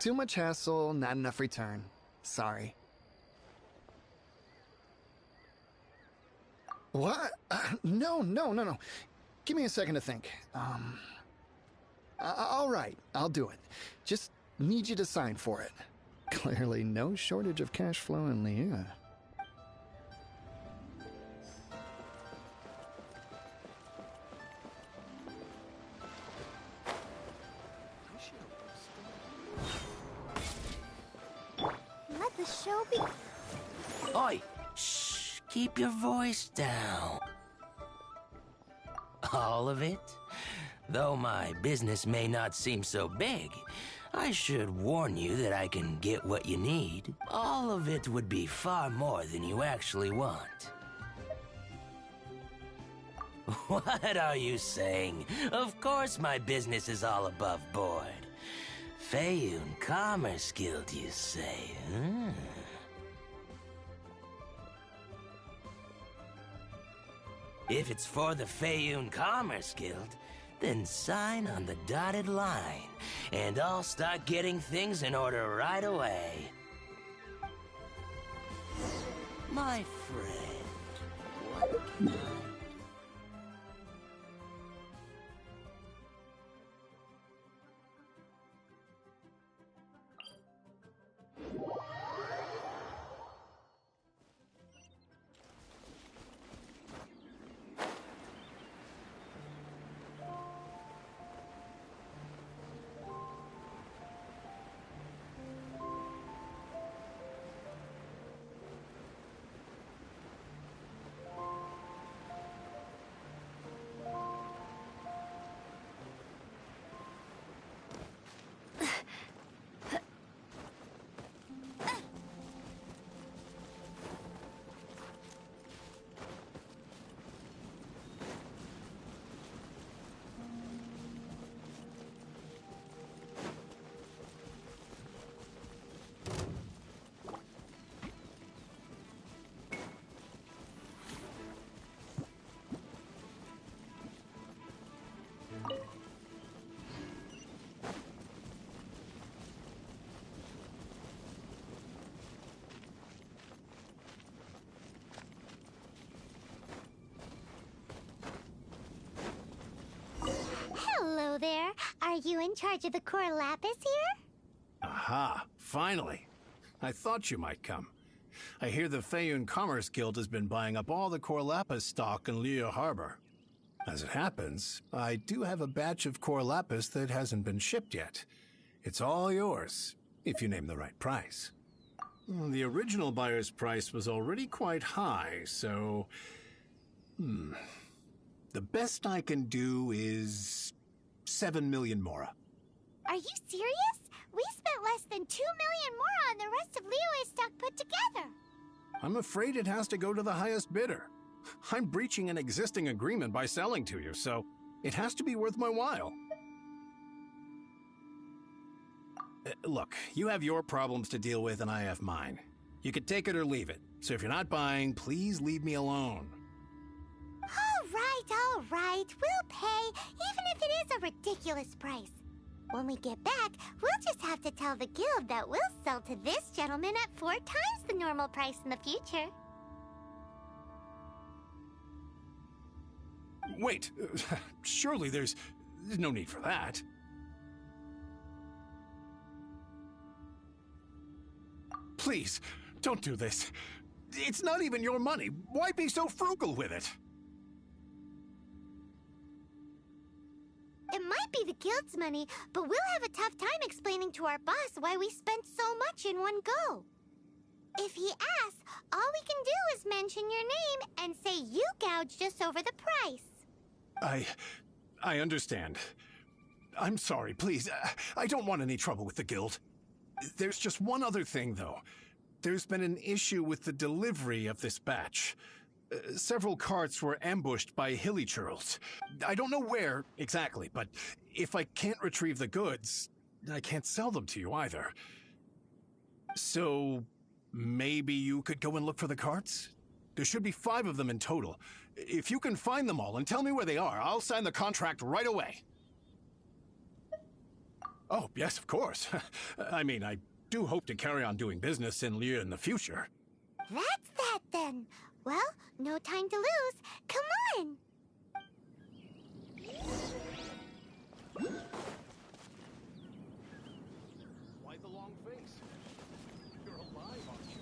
Too much hassle, not enough return. Sorry. What? No. Give me a second to think. All right, I'll do it. Just need you to sign for it. Clearly no shortage of cash flow in Liyue. Let the show be... Oi! Shh! Keep your voice down. All of it? Though my business may not seem so big, I should warn you that I can get what you need. All of it would be far more than you actually want. What are you saying? Of course my business is all above board. Feiyun Commerce Guild, you say, huh? If it's for the Feiyun Commerce Guild, then sign on the dotted line, and I'll start getting things in order right away. My friend, what can I... Are you in charge of the core lapis here? Aha, finally. I thought you might come. I hear the Feiyun Commerce Guild has been buying up all the core lapis stock in Liyue Harbor. As it happens, I do have a batch of core lapis that hasn't been shipped yet. It's all yours, if you name the right price. The original buyer's price was already quite high, so... The best I can do is 7 million mora. Are you serious? We spent less than 2 million more on the rest of Liyue's stock put together. I'm afraid it has to go to the highest bidder. I'm breaching an existing agreement by selling to you, so it has to be worth my while. Look, you have your problems to deal with and I have mine. You can take it or leave it. So if you're not buying, please leave me alone. All right. We'll pay, even if it is a ridiculous price. When we get back, we'll just have to tell the guild that we'll sell to this gentleman at 4 times the normal price in the future. Wait, surely there's no need for that. Please, don't do this. It's not even your money. Why be so frugal with it? It might be the guild's money, but we'll have a tough time explaining to our boss why we spent so much in one go. If he asks, all we can do is mention your name and say you gouged us over the price. I understand. I'm sorry, please. I don't want any trouble with the guild. There's just one other thing, though. There's been an issue with the delivery of this batch. Several carts were ambushed by hilly churls. I don't know where exactly, but if I can't retrieve the goods, I can't sell them to you either. So, maybe you could go and look for the carts? There should be 5 of them in total. If you can find them all and tell me where they are, I'll sign the contract right away. Oh, yes, of course. I mean, I do hope to carry on doing business in Liyue in the future. That's that then. Well, no time to lose. Come on! Why the long face? You're alive, aren't you?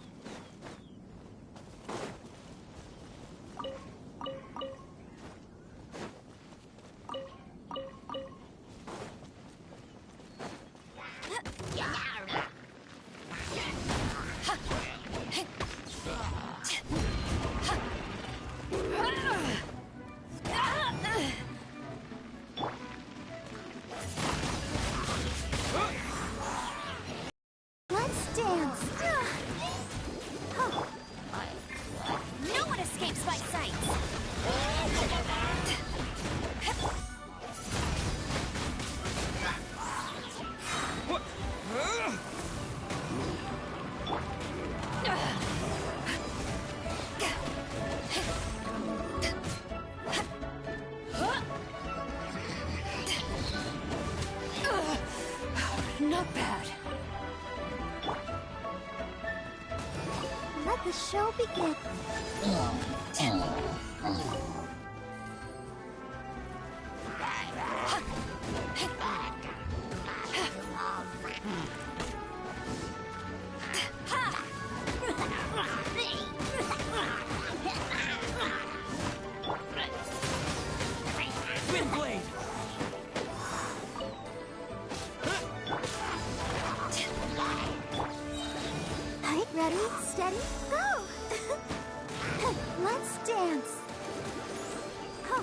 Let's dance! No one escapes my sight! Not bad. Let the show begin. Windblade! Right, ready, steady, go! Let's dance! Huh.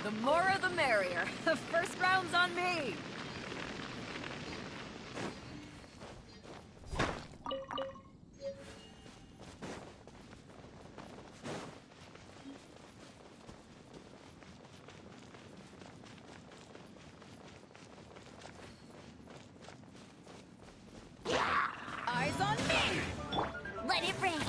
The more the merrier. The first round's on me. Eyes on me! Let it rain!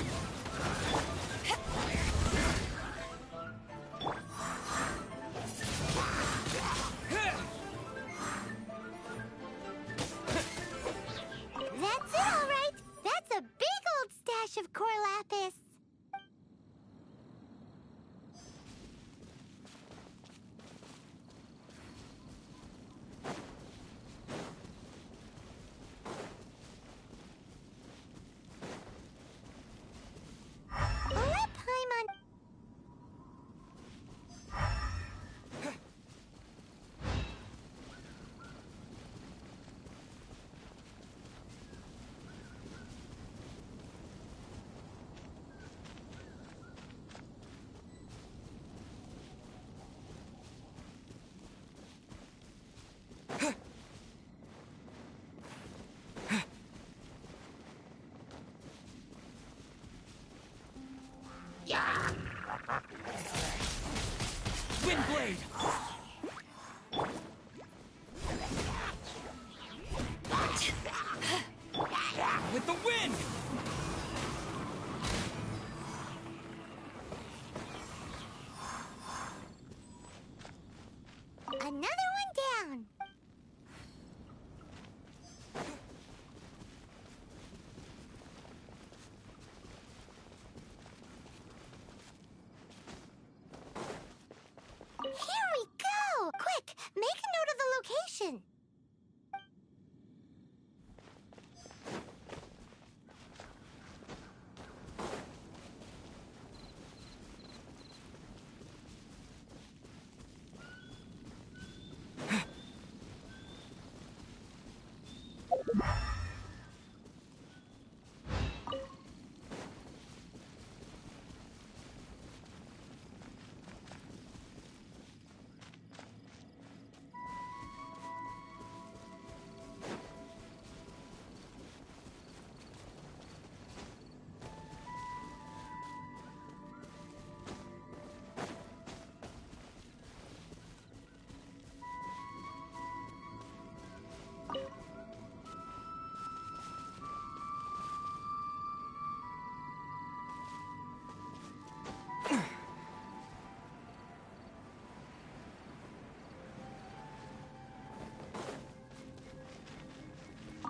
blade! With the wind! Another one down. Here we go! Quick, make a note of the location.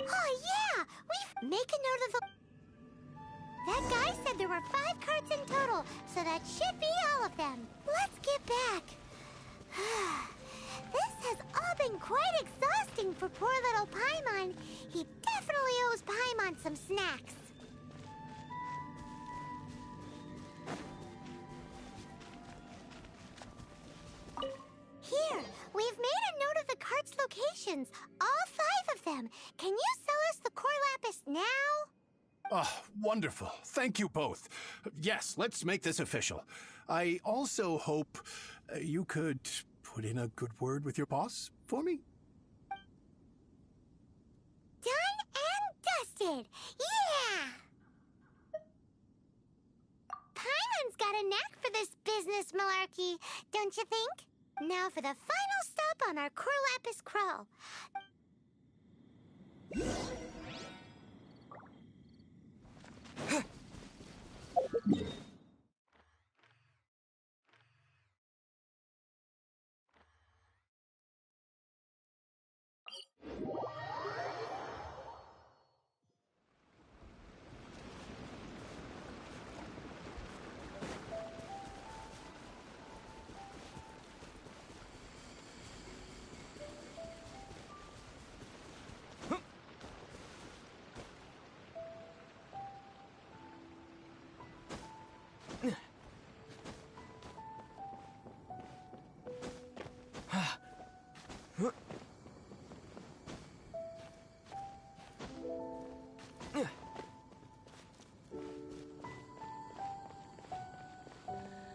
Oh yeah! We've... Make a note of the... That guy said there were 5 carts in total, so that should be all of them. Let's get back. This has all been quite exhausting for poor little Paimon. He definitely owes Paimon some snacks. Here, we've made a note of the cart's locations. All 5 of them. Can you sell us the core lapis now? Oh, wonderful. Thank you both. Yes, let's make this official. I also hope you could put in a good word with your boss for me. Done and dusted. Yeah! Paimon's got a knack for this business malarkey, don't you think? Now for the final stop on our core lapis crawl.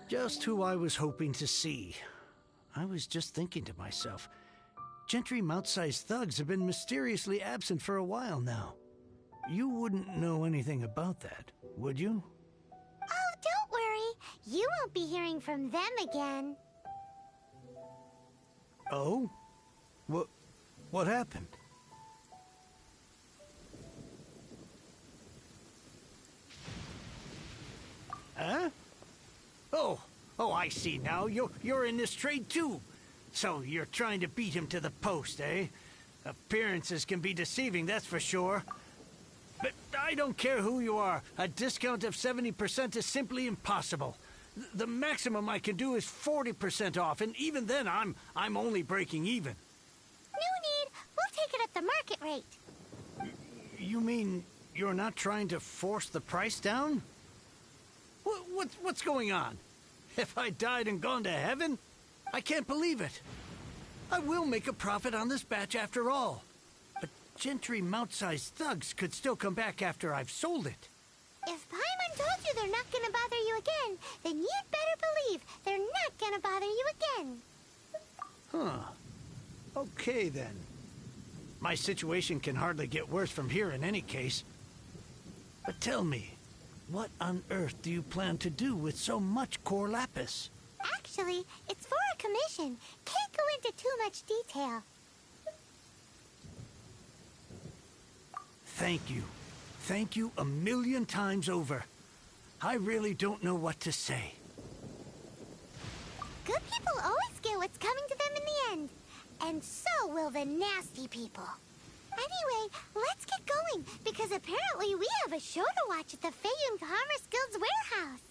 Just who I was hoping to see. I was just thinking to myself, Gentry mount-sized thugs have been mysteriously absent for a while now. You wouldn't know anything about that, would you? Oh, don't worry. You won't be hearing from them again. Oh? What happened? Huh? Oh, I see now. You're in this trade too. So you're trying to beat him to the post, eh? Appearances can be deceiving, that's for sure. But I don't care who you are. A discount of 70% is simply impossible. The maximum I can do is 40% off, and even then I'm only breaking even. No need. We'll take it at the market rate. You mean you're not trying to force the price down? What's going on? Have I died and gone to heaven? I can't believe it. I will make a profit on this batch after all. But Gentry mount-sized thugs could still come back after I've sold it. If Paimon told you they're not gonna bother you again, then you'd better believe they're not gonna bother you again. Huh. Okay, then. My situation can hardly get worse from here in any case. But tell me, what on earth do you plan to do with so much core lapis? Actually, it's for a a commission. Can't go into too much detail. Thank you. Thank you a million times over. I really don't know what to say. Good people always get what's coming to them in the end. And so will the nasty people. Anyway, let's get going, because apparently we have a show to watch at the Feiyun Commerce Guild's warehouse.